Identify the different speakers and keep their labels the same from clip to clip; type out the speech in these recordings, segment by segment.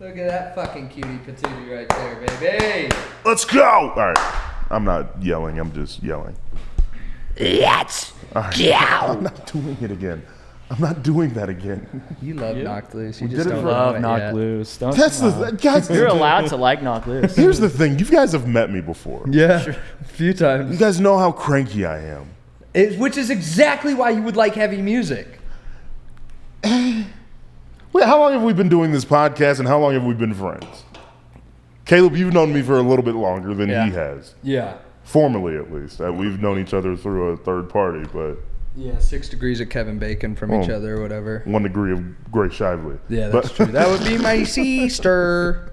Speaker 1: Look at that fucking cutie patootie right there, baby.
Speaker 2: Let's go! All right. I'm not yelling. I'm just yelling.
Speaker 3: Let's go!
Speaker 2: I'm not doing it again. I'm not doing that again.
Speaker 1: You love Knocked Loose. You
Speaker 2: We
Speaker 1: just
Speaker 2: did it
Speaker 1: don't
Speaker 2: for-
Speaker 1: love
Speaker 4: Love Knock
Speaker 1: yet.
Speaker 4: Loose. Don't
Speaker 2: That's the guys.
Speaker 4: You're allowed to like Knock Loose.
Speaker 2: Here's the thing. You guys have met me before.
Speaker 1: Yeah, a few
Speaker 2: You
Speaker 1: times.
Speaker 2: guys know how cranky I am.
Speaker 1: Which is exactly why you would like heavy music.
Speaker 2: Wait, how long have we been doing this podcast, and how long have we been friends? Caleb, you've known me for a little bit longer than he has.
Speaker 1: Yeah.
Speaker 2: Formally, at least. We've known each other through a third party, but
Speaker 1: Yeah, 6 degrees of Kevin Bacon from each other or whatever.
Speaker 2: 1 degree of Grace Shively.
Speaker 1: Yeah, that's true. That would be my sister.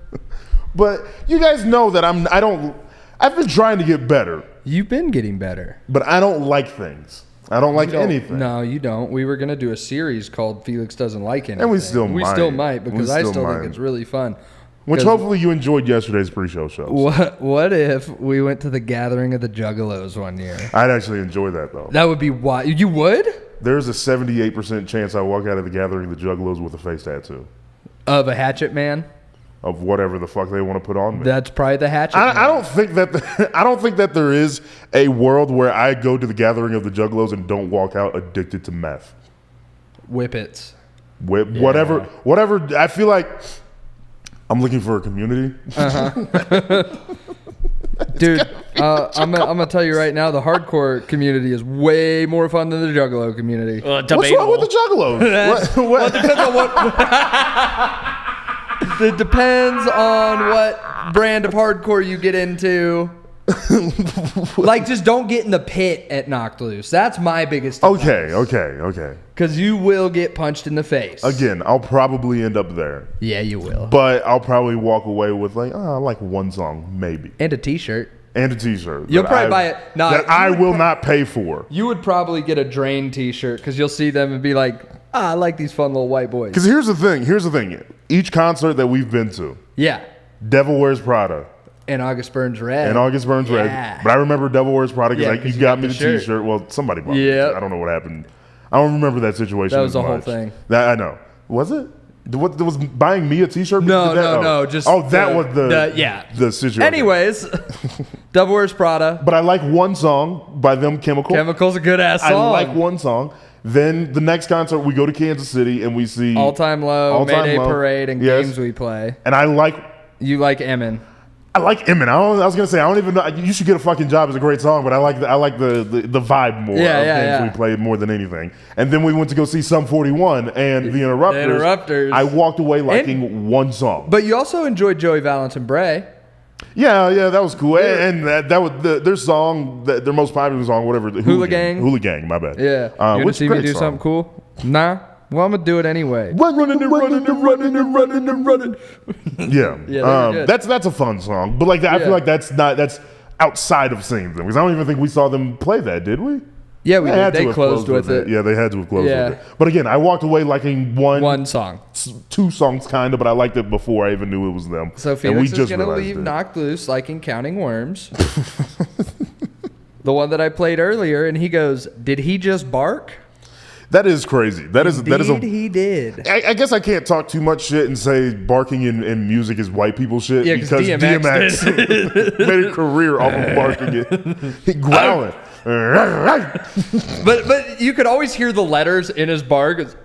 Speaker 2: But you guys know that I've been trying to get better,
Speaker 1: You've been getting better.
Speaker 2: but I don't like things. I don't like
Speaker 1: You don't-
Speaker 2: anything.
Speaker 1: No, you don't. We were gonna do a series called Felix Doesn't Like Anything.
Speaker 2: And we still
Speaker 1: We
Speaker 2: might.
Speaker 1: still might because I
Speaker 2: still
Speaker 1: still
Speaker 2: might.
Speaker 1: think it's really fun.
Speaker 2: Which
Speaker 1: 'Cause
Speaker 2: hopefully you enjoyed yesterday's pre-show shows.
Speaker 1: What if we went to the gathering of the Juggalos one year?
Speaker 2: I'd actually enjoy that, though.
Speaker 1: That would be wild. You would?
Speaker 2: There's a 78% chance I walk out of the gathering of the Juggalos with a face tattoo
Speaker 1: Of a hatchet man?
Speaker 2: of whatever the fuck they want to put on me.
Speaker 1: That's probably the hatchet
Speaker 2: I
Speaker 1: man.
Speaker 2: don't think that I don't think that there is a world where I go to the gathering of the Juggalos and don't walk out addicted to meth.
Speaker 1: Whippets.
Speaker 2: Whatever. I feel like I'm looking for a community.
Speaker 1: Dude, I'm gonna tell you right now, the hardcore community is way more fun than the Juggalo community.
Speaker 2: What's wrong with the Juggalos? What?
Speaker 1: Depends on what. It depends on what brand of hardcore you get into. Like, just don't get in the pit at Knocked Loose. That's my biggest.
Speaker 2: Okay.
Speaker 1: Because you will get punched in the face.
Speaker 2: Again, I'll probably end up there,
Speaker 1: Yeah, you will.
Speaker 2: but I'll probably walk away with like, I like one song, maybe,
Speaker 1: And a T-shirt.
Speaker 2: and a T-shirt.
Speaker 1: You'll
Speaker 2: that
Speaker 1: probably
Speaker 2: I-
Speaker 1: buy it. Nah,
Speaker 2: that
Speaker 1: you
Speaker 2: I
Speaker 1: would
Speaker 2: will not pay for.
Speaker 1: You would probably get a Drain T-shirt because you'll see them and be like, I like these fun little white boys.
Speaker 2: Because here's the thing. Each concert that we've been to,
Speaker 1: Yeah.
Speaker 2: Devil Wears Prada
Speaker 1: And August Burns Red.
Speaker 2: and August Burns
Speaker 1: Yeah.
Speaker 2: Red. But I remember Devil Wears Prada because
Speaker 1: Yeah,
Speaker 2: like,
Speaker 1: 'cause
Speaker 2: you
Speaker 1: you
Speaker 2: got
Speaker 1: got
Speaker 2: me
Speaker 1: the
Speaker 2: the
Speaker 1: shirt.
Speaker 2: T-shirt. Well, somebody bought me.
Speaker 1: Yeah.
Speaker 2: I don't know what happened. I don't remember that situation.
Speaker 1: That was
Speaker 2: as
Speaker 1: the whole
Speaker 2: much.
Speaker 1: thing.
Speaker 2: That I know. Was it? What was buying me a T-shirt?
Speaker 1: No,
Speaker 2: Did that?
Speaker 1: no. Just
Speaker 2: that was
Speaker 1: yeah.
Speaker 2: the situation.
Speaker 1: Anyways, Devil Wears Prada.
Speaker 2: But I like one song by them, Chemical.
Speaker 1: Chemical's a good ass
Speaker 2: I
Speaker 1: song.
Speaker 2: like one song. Then the next concert, we go to Kansas City and we see
Speaker 1: All Time Low,
Speaker 2: All Time
Speaker 1: Mayday
Speaker 2: Low.
Speaker 1: Parade, and
Speaker 2: Yes.
Speaker 1: Games We Play.
Speaker 2: And I like
Speaker 1: Emin.
Speaker 2: Emin. I was gonna say I don't even know. You Should Get a Fucking Job is a great song, but I like the vibe more.
Speaker 1: Yeah,
Speaker 2: of
Speaker 1: yeah,
Speaker 2: Games
Speaker 1: yeah.
Speaker 2: We Play more than anything. And then we went to go see Sum 41 and the Interrupters.
Speaker 1: The Interrupters.
Speaker 2: I walked away liking one song.
Speaker 1: But you also enjoyed Joey Valentin Bray.
Speaker 2: Yeah, that was cool. And that was their song, their most popular song, whatever.
Speaker 1: Hula Gang.
Speaker 2: Hula Gang. My bad.
Speaker 1: Yeah. You want to
Speaker 2: which
Speaker 1: see me
Speaker 2: great
Speaker 1: do
Speaker 2: song.
Speaker 1: something cool? Nah. Well, I'm going to do it anyway.
Speaker 2: Running. Yeah,
Speaker 1: they were good.
Speaker 2: that's a fun song, but like I feel like that's outside of seeing them because I don't even think we saw them play that, did we?
Speaker 1: Yeah, we
Speaker 2: had
Speaker 1: did.
Speaker 2: to
Speaker 1: They
Speaker 2: have
Speaker 1: closed with it.
Speaker 2: Yeah, they had to have closed
Speaker 1: Yeah.
Speaker 2: with it. But again, I walked away liking
Speaker 1: One song.
Speaker 2: two songs kind of, but I liked it before I even knew it was them.
Speaker 1: So
Speaker 2: And
Speaker 1: Felix
Speaker 2: we
Speaker 1: is
Speaker 2: just
Speaker 1: going to
Speaker 2: realized
Speaker 1: leave
Speaker 2: it.
Speaker 1: Knocked Loose like in Counting Worms. The one that I played earlier, and he goes, did he just bark?
Speaker 2: That is crazy. That is
Speaker 1: Indeed, he did.
Speaker 2: I guess I can't talk too much shit and say barking in music is white people shit
Speaker 1: Yeah, 'cause
Speaker 2: because
Speaker 1: DMX
Speaker 2: DMX made a career off of barking it. He growling.
Speaker 1: But you could always hear the letters in his bark. It's,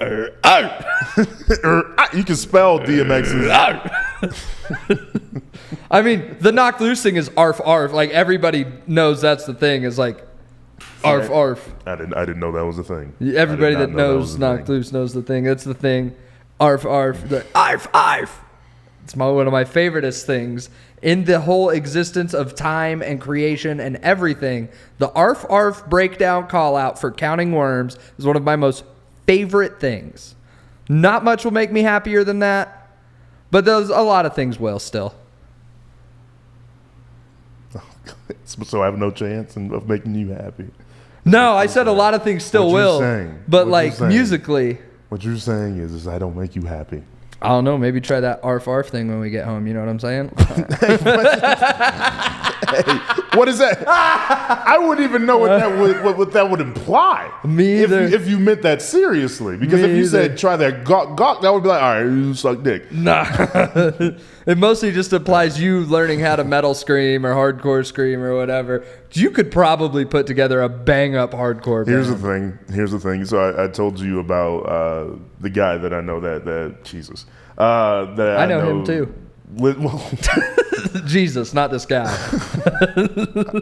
Speaker 2: You can spell DMX's.
Speaker 1: I mean, the Knocked Loose thing is arf arf. Like, everybody knows that's the thing. Is like arf arf.
Speaker 2: I didn't know that was a thing.
Speaker 1: Everybody
Speaker 2: I did
Speaker 1: that
Speaker 2: not know
Speaker 1: knows
Speaker 2: was a
Speaker 1: Knocked
Speaker 2: thing.
Speaker 1: Loose knows the thing. That's the thing. Arf arf. The arf arf. It's one of my favoriteest things in the whole existence of time and creation and everything. The arf arf breakdown call out for Counting Worms is one of my most favorite things. Not much will make me happier than that, but a lot of things will still.
Speaker 2: So I have no chance of making you happy.
Speaker 1: No, I said a lot of things still
Speaker 2: What you're
Speaker 1: will,
Speaker 2: saying.
Speaker 1: but
Speaker 2: What you're
Speaker 1: like
Speaker 2: saying.
Speaker 1: musically,
Speaker 2: What you're saying is I don't make you happy.
Speaker 1: I don't know. Maybe try that arf arf thing when we get home. You know what I'm saying?
Speaker 2: What is that? I wouldn't even know what that would imply.
Speaker 1: Me either.
Speaker 2: If you meant that seriously. Because if you said try that gawk, that would be like, all right, you suck dick.
Speaker 1: Nah. It mostly just applies you learning how to metal scream or hardcore scream or whatever. You could probably put together a bang up hardcore band.
Speaker 2: Here's the thing. So I told you about the guy that I know that Jesus. That
Speaker 1: I know him too. Jesus, not this guy.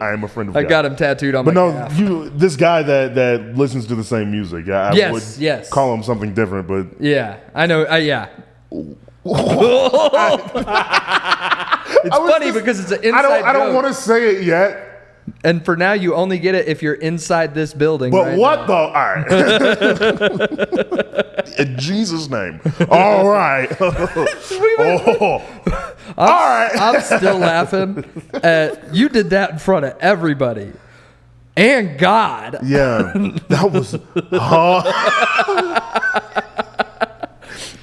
Speaker 2: I am a friend of
Speaker 1: I
Speaker 2: God.
Speaker 1: got him tattooed on
Speaker 2: But
Speaker 1: my
Speaker 2: no,
Speaker 1: calf.
Speaker 2: this guy that listens to the same music. I would call him something different, but
Speaker 1: Yeah, I know. Yeah. It's funny because it's an inside
Speaker 2: I don't
Speaker 1: joke.
Speaker 2: want to say it yet.
Speaker 1: And for now, you only get it if you're inside this building.
Speaker 2: But
Speaker 1: right
Speaker 2: what
Speaker 1: now.
Speaker 2: the? All right. In Jesus' name. All right. All right.
Speaker 1: I'm still laughing at you did that in front of everybody and God.
Speaker 2: Yeah, that was.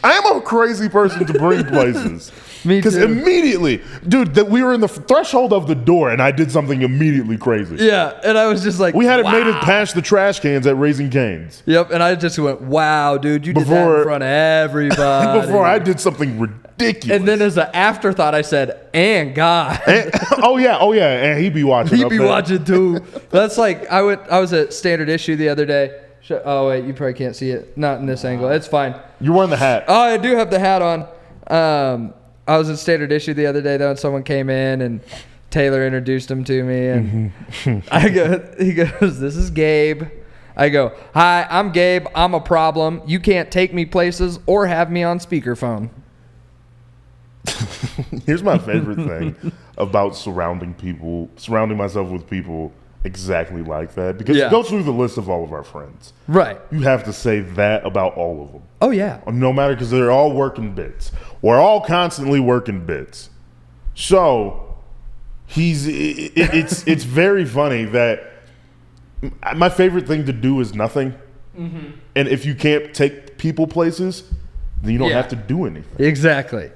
Speaker 2: I am a crazy person to bring places.
Speaker 1: Me
Speaker 2: Because
Speaker 1: too.
Speaker 2: immediately, dude, that we were in the threshold of the door, and I did something immediately crazy.
Speaker 1: Yeah, and I was just like,
Speaker 2: We hadn't
Speaker 1: wow.
Speaker 2: made it past the trash cans at Raising Cane's.
Speaker 1: Yep, and I just went, wow, dude, you did that in front of everybody.
Speaker 2: Before I did something ridiculous.
Speaker 1: And then as an afterthought, I said, and God.
Speaker 2: Oh yeah, and he'd be watching.
Speaker 1: He'd
Speaker 2: up
Speaker 1: be
Speaker 2: there.
Speaker 1: watching too. That's like I was at Standard Issue the other day. Oh wait, you probably can't see it. Not in this angle. It's fine.
Speaker 2: You're wearing the hat.
Speaker 1: Oh, I do have the hat on. I was at Standard Issue the other day though, and someone came in and Taylor introduced him to me, and he goes, "This is Gabe." I go, "Hi, I'm Gabe. I'm a problem. You can't take me places or have me on speakerphone."
Speaker 2: Here's my favorite thing about surrounding myself with people exactly like that. Because
Speaker 1: Yeah.
Speaker 2: go through the list of all of our friends.
Speaker 1: Right.
Speaker 2: You have to say that about all of them.
Speaker 1: Oh yeah.
Speaker 2: No matter, because they're all working bits. We're all constantly working bits. So it's very funny that my favorite thing to do is nothing. Mm-hmm. And if you can't take people places, then you don't have to do anything.
Speaker 1: Exactly.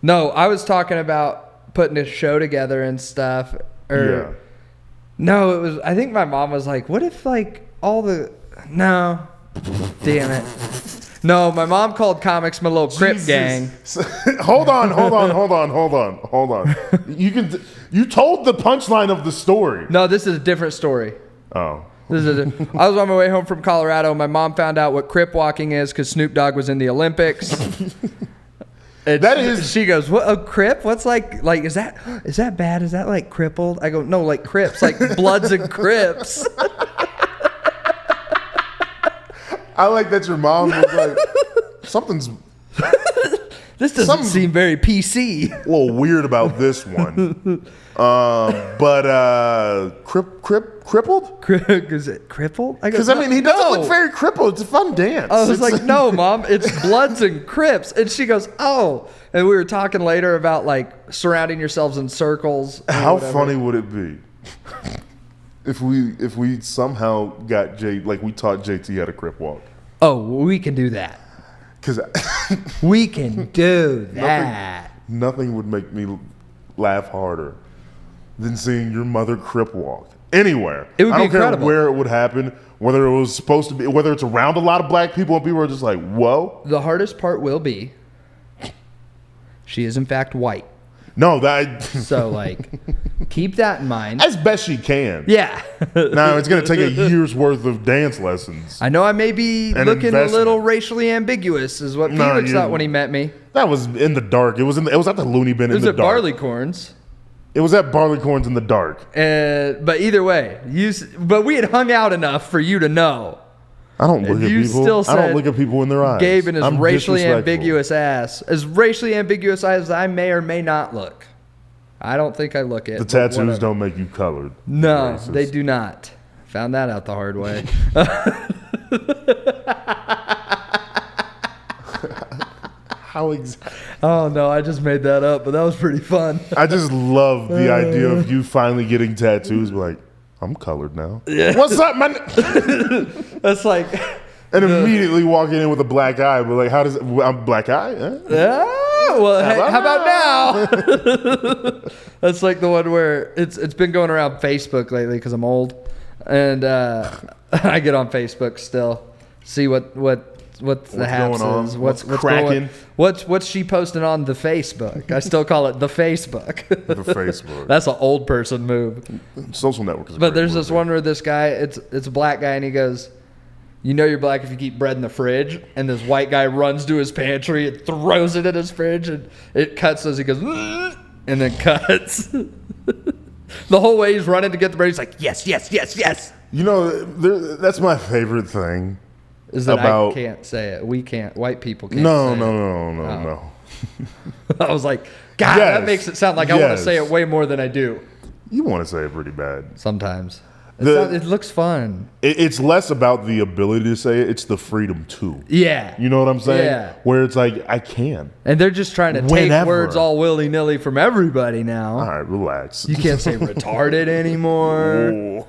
Speaker 1: No, I was talking about putting a show together and stuff. No, it was. I think my mom was like, "What if like all the?" No, damn it. No, my mom called comics my little Crip gang.
Speaker 2: Hold on. You told the punchline of the story.
Speaker 1: No, this is a different story.
Speaker 2: Oh.
Speaker 1: I was on my way home from Colorado. My mom found out what Crip walking is because Snoop Dogg was in the Olympics. She goes, "What a Crip? What's like is that bad? Is that like crippled?" I go, "No, like Crips, like Bloods and Crips."
Speaker 2: I like that your mom was like, something's
Speaker 1: This doesn't seem very PC.
Speaker 2: a little weird about this one. Crippled?
Speaker 1: Is it crippled?
Speaker 2: Because I mean, he doesn't look very crippled. It's a fun dance.
Speaker 1: I was like, "No, Mom, it's Bloods and Crips." And she goes, "Oh." And we were talking later about like surrounding yourselves in circles.
Speaker 2: How funny would it be if we somehow got we taught JT how to crip walk?
Speaker 1: Oh, we can do that.
Speaker 2: Because
Speaker 1: We can do that.
Speaker 2: nothing would make me laugh harder than seeing your mother crip walk anywhere.
Speaker 1: It would be
Speaker 2: I don't
Speaker 1: incredible.
Speaker 2: care where it would happen, whether it was supposed to be, whether it's around a lot of black people and people are just like, whoa.
Speaker 1: The hardest part will be she is in fact white.
Speaker 2: No, that
Speaker 1: So like keep that in mind.
Speaker 2: as best she can.
Speaker 1: Yeah.
Speaker 2: Now it's going to take a year's worth of dance lessons.
Speaker 1: I know I may be
Speaker 2: An
Speaker 1: looking
Speaker 2: investment.
Speaker 1: a little racially ambiguous is what
Speaker 2: No,
Speaker 1: Felix
Speaker 2: you-
Speaker 1: thought when he met me.
Speaker 2: That was in the dark. It was at the Looney Bin
Speaker 1: It
Speaker 2: in
Speaker 1: was
Speaker 2: the
Speaker 1: at
Speaker 2: dark.
Speaker 1: Barleycorns.
Speaker 2: It was at Barleycorns in the dark.
Speaker 1: But either way, but we had hung out enough for you to know.
Speaker 2: I don't look at
Speaker 1: You
Speaker 2: people.
Speaker 1: still
Speaker 2: I
Speaker 1: said
Speaker 2: don't look at people in their eyes.
Speaker 1: Gabe and his
Speaker 2: I'm
Speaker 1: racially
Speaker 2: disrespectful.
Speaker 1: ambiguous ass. As racially ambiguous as I may or may not look. I don't think I look it.
Speaker 2: The
Speaker 1: but
Speaker 2: tattoos
Speaker 1: whatever.
Speaker 2: don't make you colored.
Speaker 1: No,
Speaker 2: Racist.
Speaker 1: they do not. Found that out the hard way.
Speaker 2: How exactly?
Speaker 1: Oh no, I just made that up, but that was pretty fun.
Speaker 2: I just love the idea of you finally getting tattoos. Like, I'm colored now. Yeah. What's up, man?
Speaker 1: That's like,
Speaker 2: And immediately walking in with a black eye. But like, how does it? I'm black eye? Huh?
Speaker 1: Well, hey, how about now? That's like the one where it's been going around Facebook lately because I'm old, and I get on Facebook still, see what the haps is, what's
Speaker 2: cracking,
Speaker 1: what's she posting on the Facebook. I still call it the Facebook.
Speaker 2: The Facebook.
Speaker 1: That's an old person move.
Speaker 2: Social network is.
Speaker 1: But there's this one where this guy, it's a black guy, and he goes, "You know you're black if you keep bread in the fridge." And this white guy runs to his pantry and throws it in his fridge, and it cuts as he goes, and then cuts. The whole way he's running to get the bread, he's like, yes, yes, yes, yes.
Speaker 2: You know, that's my favorite thing.
Speaker 1: Is that I can't say it. We can't. White people can't say it.
Speaker 2: No.
Speaker 1: I was like, God, that makes it sound like I want to say it way more than I do.
Speaker 2: You want to say it pretty bad.
Speaker 1: Sometimes. It looks fun.
Speaker 2: It's less about the ability to say it. It's the freedom to.
Speaker 1: Yeah.
Speaker 2: You know what I'm saying?
Speaker 1: Yeah.
Speaker 2: Where it's like, I can.
Speaker 1: And they're just trying to take words all willy-nilly from everybody now.
Speaker 2: All right, relax.
Speaker 1: You can't say retarded anymore.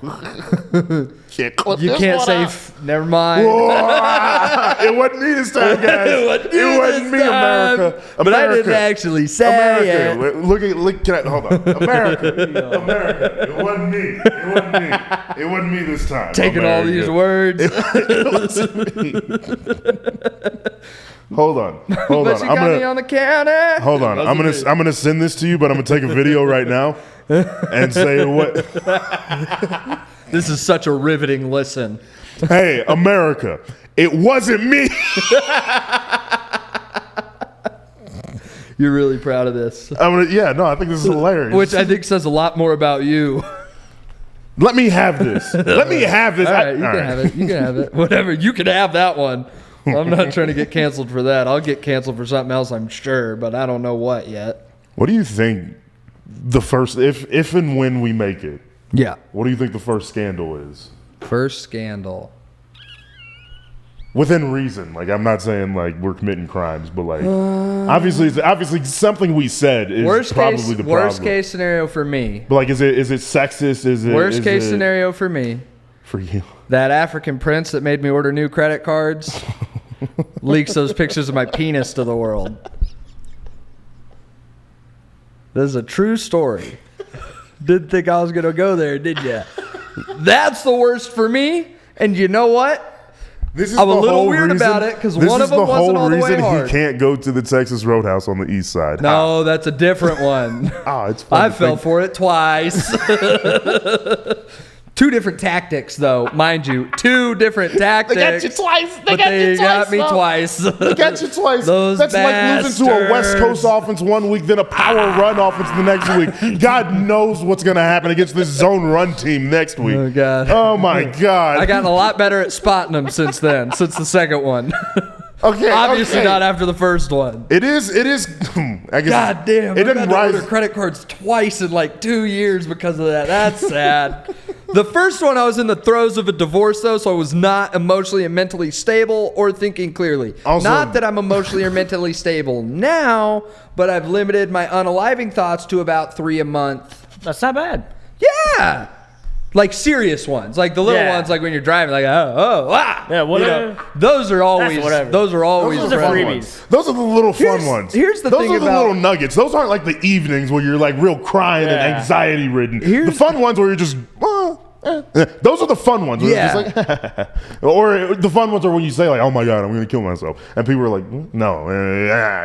Speaker 1: You can't say never mind.
Speaker 2: It wasn't me this time, guys. It wasn't me, America.
Speaker 1: But I didn't actually say it.
Speaker 2: Look, hold on. America. It wasn't me. It wasn't me this time.
Speaker 1: Taking
Speaker 2: America.
Speaker 1: all these words.
Speaker 2: It wasn't me. Hold on.
Speaker 1: But you got me on the counter.
Speaker 2: Hold on. I'm gonna send this to you, but I'm gonna take a video right now and say what.
Speaker 1: This is such a riveting listen.
Speaker 2: Hey, America, it wasn't me.
Speaker 1: You're really proud of this.
Speaker 2: I think this is hilarious.
Speaker 1: Which I think says a lot more about you.
Speaker 2: Let me have this. Let me have this.
Speaker 1: All right, you can have it. You can have it. Whatever. You can have that one. I'm not trying to get canceled for that. I'll get canceled for something else, I'm sure, but I don't know what yet.
Speaker 2: What do you think the first, if and when we make it?
Speaker 1: Yeah.
Speaker 2: What do you think the first scandal is?
Speaker 1: First scandal.
Speaker 2: Within reason. Like, I'm not saying like we're committing crimes, but like obviously something we said is probably the problem.
Speaker 1: Worst case scenario for me.
Speaker 2: But like, is it sexist?
Speaker 1: Worst case scenario for me.
Speaker 2: For you.
Speaker 1: That African prince that made me order new credit cards leaks those pictures of my penis to the world. This is a true story. Didn't think I was going to go there, did you? That's the worst for me. And you know what? I'm a little weird about it because one of them wasn't all the way hard.
Speaker 2: This is the whole reason he can't go to the Texas Roadhouse on the east side.
Speaker 1: No, that's a different one.
Speaker 2: It's fun.
Speaker 1: I fell for it twice. 2 different tactics, though, mind you. 2 different tactics.
Speaker 3: They got you twice.
Speaker 1: They got me twice.
Speaker 2: They got you twice.
Speaker 1: Those
Speaker 2: That's
Speaker 1: bastards.
Speaker 2: like losing to a West Coast offense one week, then a power run offense the next week. God knows what's going to happen against this zone run team next week.
Speaker 1: Oh, God.
Speaker 2: Oh, my God.
Speaker 1: I gotten a lot better at spotting them since then, since the second one.
Speaker 2: Okay,
Speaker 1: Obviously not after the first one.
Speaker 2: It is. I guess
Speaker 1: God damn.
Speaker 2: It didn't rise.
Speaker 1: Order credit cards twice in like 2 years because of that. That's sad. The first one, I was in the throes of a divorce, though, so I was not emotionally and mentally stable or thinking clearly.
Speaker 2: Also,
Speaker 1: not that I'm emotionally or mentally stable now, but I've limited my unaliving thoughts to about 3 a month.
Speaker 3: That's not bad.
Speaker 1: Yeah. Like serious ones, like the little ones, like when you're driving, like
Speaker 3: Yeah, whatever.
Speaker 1: You know, those are always
Speaker 3: whatever.
Speaker 1: Those are always
Speaker 3: Those are
Speaker 1: fun
Speaker 3: freebies.
Speaker 1: ones.
Speaker 2: Those are the little fun ones.
Speaker 1: Here's the
Speaker 2: those
Speaker 1: thing
Speaker 2: are the
Speaker 1: about
Speaker 2: little nuggets. Those aren't like the evenings where you're like real crying and anxiety ridden. The fun ones where you're just. Those are the fun ones. Where it's just like, or the fun ones are when you say like, "Oh my God, I'm going to kill myself," and people are like, "No."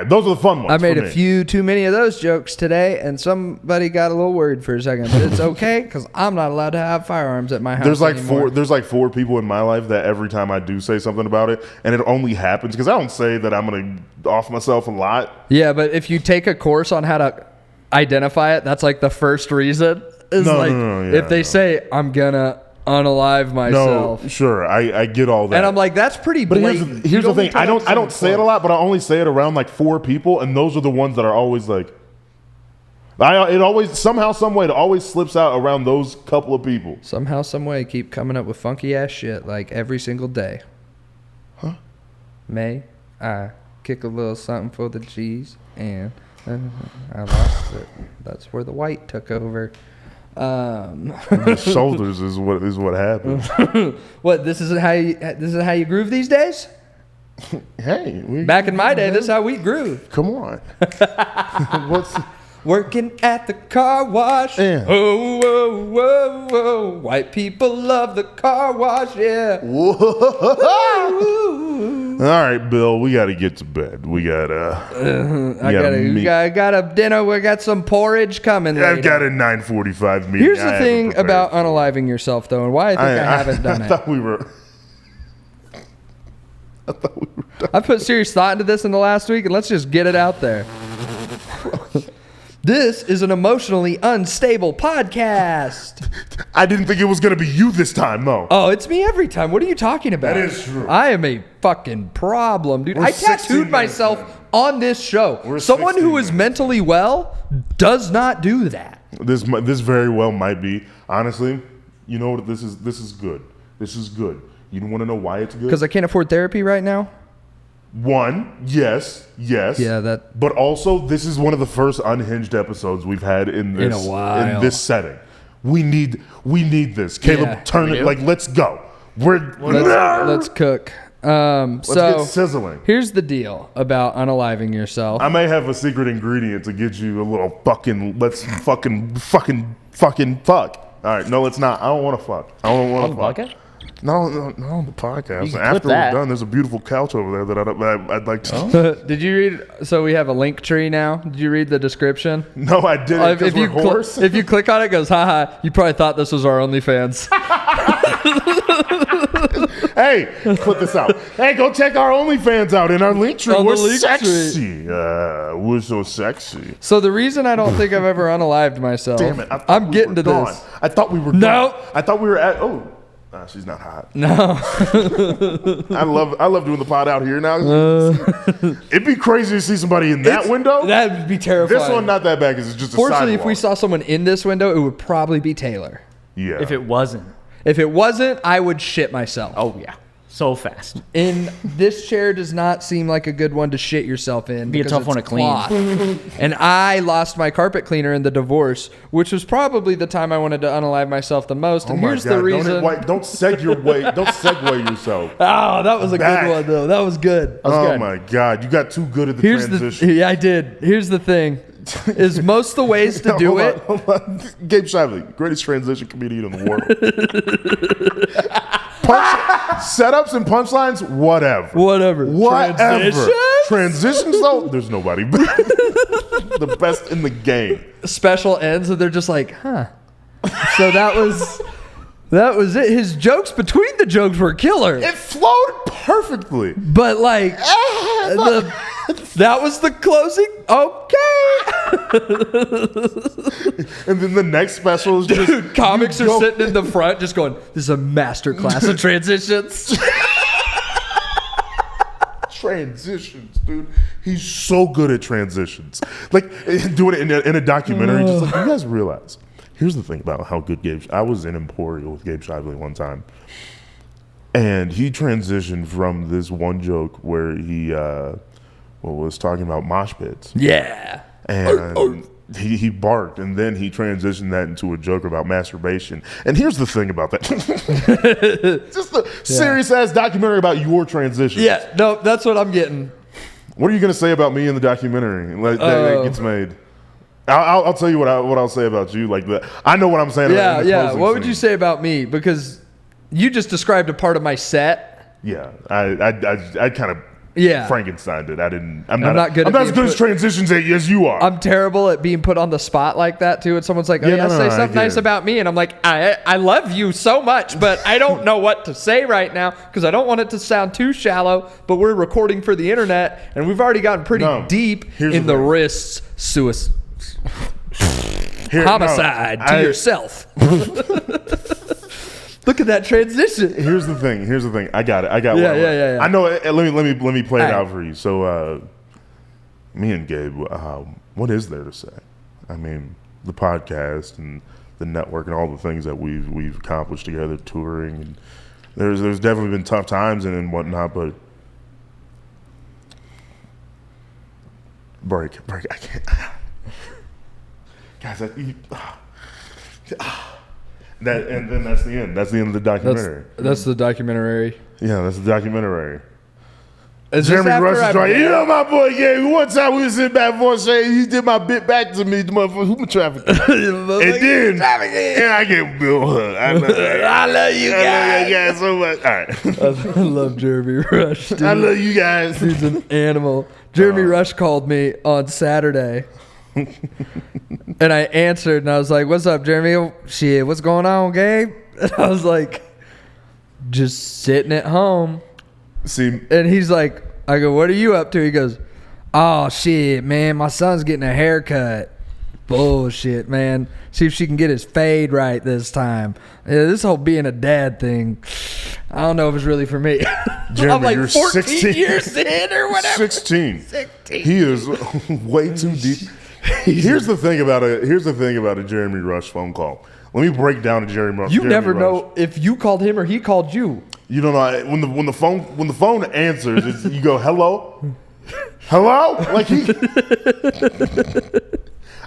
Speaker 2: Those are the fun ones.
Speaker 1: I made a few too many of those jokes today, and somebody got a little worried for a second. But it's okay because I'm not allowed to have firearms at my house.
Speaker 2: There's like 4 people in my life that every time I do say something about it, and it only happens because I don't say that I'm going to off myself a lot.
Speaker 1: Yeah, but if you take a course on how to identify it, that's like the first reason. If they say I'm gonna unalive myself.
Speaker 2: No, sure, I get all that,
Speaker 1: and I'm like, that's pretty blatant.
Speaker 2: But here's the thing: I don't say it a lot, but I only say it around like 4 people, and those are the ones that are always like. It always somehow, some way, it always slips out around those couple of people.
Speaker 1: Somehow, some way, keep coming up with funky ass shit like every single day.
Speaker 2: Huh?
Speaker 1: May I kick a little something for the G's, and I lost it. That's where the white took over.
Speaker 2: The shoulders is what happened.
Speaker 1: What? This is how you groove these days?
Speaker 2: Hey,
Speaker 1: back in my day, this is how we grew.
Speaker 2: Come on. What's
Speaker 1: Working at the car wash.
Speaker 2: Yeah.
Speaker 1: Oh, whoa, whoa, whoa. White people love the car wash, yeah.
Speaker 2: Whoa. All right, Bill, we got to get to bed. We got
Speaker 1: I got a dinner. We got some porridge coming later.
Speaker 2: I've got a 9:45 meeting.
Speaker 1: Here's the thing about unaliving yourself, though, and why I think I haven't done
Speaker 2: I
Speaker 1: it.
Speaker 2: thought we were
Speaker 1: I put serious thought into this in the last week, and let's just get it out there. This is an emotionally unstable podcast.
Speaker 2: I didn't think it was going to be you this time, though.
Speaker 1: Oh, it's me every time. What are you talking about?
Speaker 2: That is true.
Speaker 1: I am a fucking problem, dude.
Speaker 2: We're
Speaker 1: I
Speaker 2: 16
Speaker 1: tattooed
Speaker 2: minutes
Speaker 1: myself
Speaker 2: in.
Speaker 1: on this show.
Speaker 2: We're
Speaker 1: Someone
Speaker 2: 16
Speaker 1: who is
Speaker 2: minutes.
Speaker 1: mentally well does not do that.
Speaker 2: This very well might be. Honestly, you know what? This is good. This is good. You want to know why it's good?
Speaker 1: Because I can't afford therapy right now?
Speaker 2: One, yes.
Speaker 1: Yeah, that.
Speaker 2: But also, this is one of the first unhinged episodes we've had in
Speaker 1: a while.
Speaker 2: in this setting. We need this. Caleb,
Speaker 1: Yeah.
Speaker 2: turn it. Like, let's go.
Speaker 1: Let's cook.
Speaker 2: Let's get sizzling.
Speaker 1: Here's the deal about unaliving yourself.
Speaker 2: I may have a secret ingredient to get you a little fucking. Let's fucking fuck. All right, no, let's not. I don't want to fuck. I don't want to fuck.
Speaker 3: Bucket?
Speaker 2: No, on the podcast.
Speaker 3: You can
Speaker 2: After
Speaker 3: clip
Speaker 2: we're
Speaker 3: that.
Speaker 2: done, there's a beautiful couch over there that I'd like to.
Speaker 1: Did you read? So we have a link tree now. Did you read the description?
Speaker 2: No, I didn't. Because we're horse.
Speaker 1: If you click on it, it goes, haha, you probably thought this was our OnlyFans.
Speaker 2: Hey, clip this out. Hey, go check our OnlyFans out in our link tree.
Speaker 1: On the
Speaker 2: We're
Speaker 1: link
Speaker 2: sexy. We're so sexy.
Speaker 1: So the reson I don't think I've ever unalived myself,
Speaker 2: Damn it.
Speaker 1: I'm getting to
Speaker 2: gone.
Speaker 1: this.
Speaker 2: I thought we were
Speaker 1: No.
Speaker 2: done. I thought we were at. Oh. Nah, she's not hot.
Speaker 1: No.
Speaker 2: I love doing the pod out here now. It'd be crazy to see somebody in that window.
Speaker 1: That would be terrifying.
Speaker 2: This one not that bad because it's just a
Speaker 1: Fortunately, if
Speaker 2: sidewalk.
Speaker 1: we saw someone in this window, it would probably be Taylor.
Speaker 2: Yeah.
Speaker 3: If it wasn't.
Speaker 1: If it wasn't, I would shit myself.
Speaker 3: Oh, yeah. So fast.
Speaker 1: And this chair does not seem like a good one to shit yourself in.
Speaker 3: Be a
Speaker 1: because
Speaker 3: tough
Speaker 1: it's
Speaker 3: one to clean.
Speaker 1: cloth. And I lost my carpet cleaner in the divorce, which was probably the time I wanted to unalive myself the most.
Speaker 2: Oh
Speaker 1: And
Speaker 2: my
Speaker 1: here's
Speaker 2: God.
Speaker 1: the reason.
Speaker 2: Don't segue yourself.
Speaker 1: Oh, that was a
Speaker 2: Back.
Speaker 1: good one, though. That was good.
Speaker 2: Oh my God, you got too good at the
Speaker 1: Here's
Speaker 2: transition.
Speaker 1: yeah, I did. Here's the thing: is most of the ways to do it.
Speaker 2: Hold on. Gabe Shively, greatest transition comedian in the world. Setups and punchlines, whatever. Transitions though, there's nobody. The best in the game.
Speaker 1: Special ends, and they're just like, huh. So that was it. His jokes between the jokes were killer.
Speaker 2: It flowed perfectly.
Speaker 1: But like, that was the closing. Okay.
Speaker 2: And then the next special is just
Speaker 1: Dude, comics are sitting in the front just going, this is a master class of transitions.
Speaker 2: transitions, dude. He's so good at transitions. Like doing it in a documentary. Just like, you guys realize. Here's the thing about how good Gabe. I was in Emporia with Gabe Shively one time, and he transitioned from this one joke where he was talking about mosh pits.
Speaker 1: Yeah.
Speaker 2: And he barked, and then he transitioned that into a joke about masturbation. And here's the thing about that. Just a serious-ass documentary about your transition.
Speaker 1: Yeah, no, that's what I'm getting.
Speaker 2: What are you going to say about me in the documentary that gets made? I'll tell you what I'll say about you. Like I know what I'm saying.
Speaker 1: Yeah,
Speaker 2: in the
Speaker 1: yeah.
Speaker 2: closing
Speaker 1: What would
Speaker 2: scene.
Speaker 1: you say about me? Because you just described a part of my set.
Speaker 2: Yeah, I kind of Frankenstein did. I'm not
Speaker 1: good
Speaker 2: I'm
Speaker 1: at
Speaker 2: not as
Speaker 1: being
Speaker 2: good as transitions as you are.
Speaker 1: I'm terrible at being put on the spot like that too. And someone's like, "Oh yeah, say
Speaker 2: I
Speaker 1: something
Speaker 2: get
Speaker 1: nice
Speaker 2: it.
Speaker 1: about me," and I'm like, "I love you so much, but I don't know what to say right now because I don't want it to sound too shallow. But we're recording for the internet, and we've already gotten pretty deep
Speaker 2: here's
Speaker 1: in
Speaker 2: the
Speaker 1: the
Speaker 2: thing.
Speaker 1: wrists. Homicide to yourself." Look at that transition.
Speaker 2: Here's the thing. I got it.
Speaker 1: Yeah.
Speaker 2: I know. Let me play it
Speaker 1: All right.
Speaker 2: out for you. So, me and Gabe, what is there to say? I mean, the podcast and the network and all the things that we've accomplished together, touring, and there's definitely been tough times and whatnot, but break. I can't. Guys, and then that's the end. That's the end of the documentary.
Speaker 1: That's the documentary.
Speaker 2: Yeah, that's the documentary.
Speaker 1: Is this
Speaker 2: Jeremy
Speaker 1: after
Speaker 2: Rush is
Speaker 1: I'm
Speaker 2: like,
Speaker 1: dead?
Speaker 2: you know my boy Gabe. One time we was sitting back for saying he did my bit back to me, the motherfucker human trafficking. And then I get Bill Hug. I love you guys so much. All right.
Speaker 1: I love Jeremy Rush, dude.
Speaker 2: I love you guys.
Speaker 1: He's an animal. Jeremy Rush called me on Saturday. And I answered, and I was like, what's up, Jeremy? Oh, shit, what's going on, Gabe? And I was like, just sitting at home.
Speaker 2: See,
Speaker 1: And he's like, I go, what are you up to? He goes, oh, shit, man, my son's getting a haircut. Bullshit, man. See if she can get his fade right this time. Yeah, this whole being a dad thing, I don't know if it's really for me.
Speaker 2: Jeremy,
Speaker 1: I'm like
Speaker 2: you're
Speaker 1: 14
Speaker 2: 16
Speaker 1: years in or whatever.
Speaker 2: 16.
Speaker 1: 16.
Speaker 2: He is way too deep. Here's the thing about a Jeremy Rush phone call. Let me break down a Jeremy Rush.
Speaker 1: You never know if you called him or he called you.
Speaker 2: You don't know when the phone answers. You go hello, like he.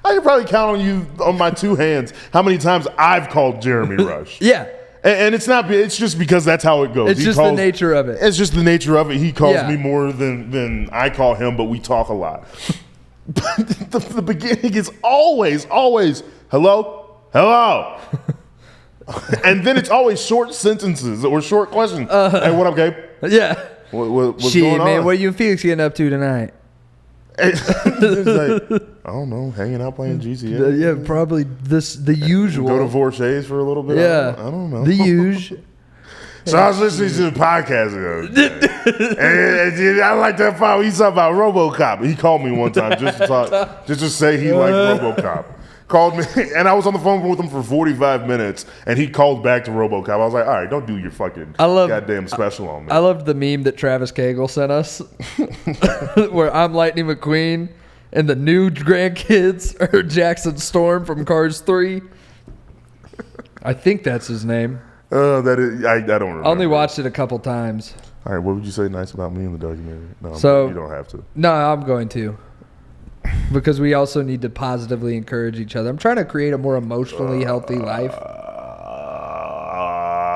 Speaker 2: I could probably count on my two hands how many times I've called Jeremy Rush.
Speaker 1: Yeah.
Speaker 2: And it's just because that's how it goes.
Speaker 1: It's just the nature of it.
Speaker 2: It's just the nature of it. He calls me more than I call him, but we talk a lot. But the beginning is always hello. And then it's always short sentences or short questions. Hey, what up, Gabe?
Speaker 1: Yeah.
Speaker 2: What's
Speaker 1: Shit,
Speaker 2: going on?
Speaker 1: man, what are you and Felix getting up to tonight?
Speaker 2: It's like, I don't know, hanging out playing GTA.
Speaker 1: Yeah, probably the usual.
Speaker 2: Go to Vorshay's for a little bit.
Speaker 1: Yeah.
Speaker 2: I don't know.
Speaker 1: The usual.
Speaker 2: So I was listening to the podcast and I like that file. He's talking about RoboCop. He called me one time just to say he liked RoboCop. Called me, and I was on the phone with him for 45 minutes, and he called back to RoboCop. I was like, all right, don't do your fucking goddamn special on me.
Speaker 1: I loved the meme that Travis Cagle sent us, where I'm Lightning McQueen, and the new grandkids are Jackson Storm from Cars 3. I think that's his name.
Speaker 2: That is, I don't remember.
Speaker 1: I only watched it a couple times.
Speaker 2: All right, what would you say nice about me in the documentary? No,
Speaker 1: So-
Speaker 2: you don't have to.
Speaker 1: No, I'm going to. Because we also need to positively encourage each other. I'm trying to create a more emotionally healthy life.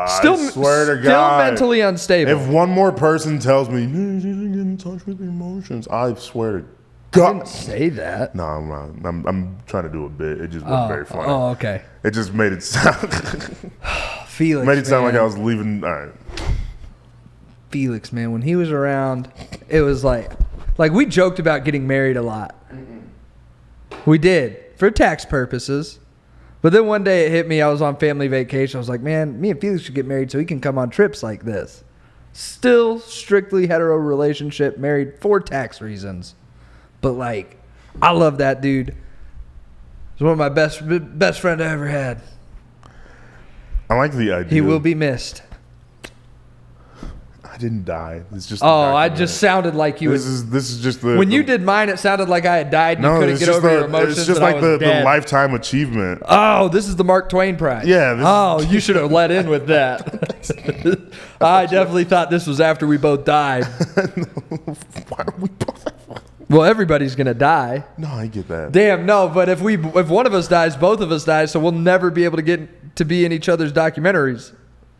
Speaker 1: Still,
Speaker 2: I swear to
Speaker 1: still
Speaker 2: God,
Speaker 1: mentally unstable.
Speaker 2: if one more person tells me, "Man, you didn't get in touch with your emotions," I swear to
Speaker 1: I
Speaker 2: God.
Speaker 1: didn't say that.
Speaker 2: No, I'm not. I'm trying to do a bit. It just wasn't very funny.
Speaker 1: Oh, okay.
Speaker 2: It just made it sound
Speaker 1: Felix,
Speaker 2: made it sound like
Speaker 1: man.
Speaker 2: I was leaving. All right.
Speaker 1: Felix, man, when he was around, it was like we joked about getting married a lot. We did for tax purposes, but then one day it hit me. I was on family vacation. I was like, man, me and Felix should get married so he can come on trips like this. Still strictly hetero relationship, married for tax reasons, but like, I love that dude. He's one of my best friend I ever had.
Speaker 2: I like the idea.
Speaker 1: He will be missed.
Speaker 2: I didn't die. It's just.
Speaker 1: I just sounded like you.
Speaker 2: This is just the.
Speaker 1: When you did mine, it sounded like I had died and you couldn't
Speaker 2: it's
Speaker 1: get
Speaker 2: just
Speaker 1: over your emotions.
Speaker 2: It's just
Speaker 1: and I
Speaker 2: like
Speaker 1: was
Speaker 2: the
Speaker 1: dead.
Speaker 2: lifetime achievement.
Speaker 1: Oh, this is the Mark Twain Prize.
Speaker 2: Yeah.
Speaker 1: You should have let in with that. I definitely thought this was after we both died.
Speaker 2: Why are we both?
Speaker 1: Well, everybody's gonna die.
Speaker 2: No, I get that.
Speaker 1: Damn, no. But if one of us dies, both of us die. So we'll never be able to get to be in each other's documentaries.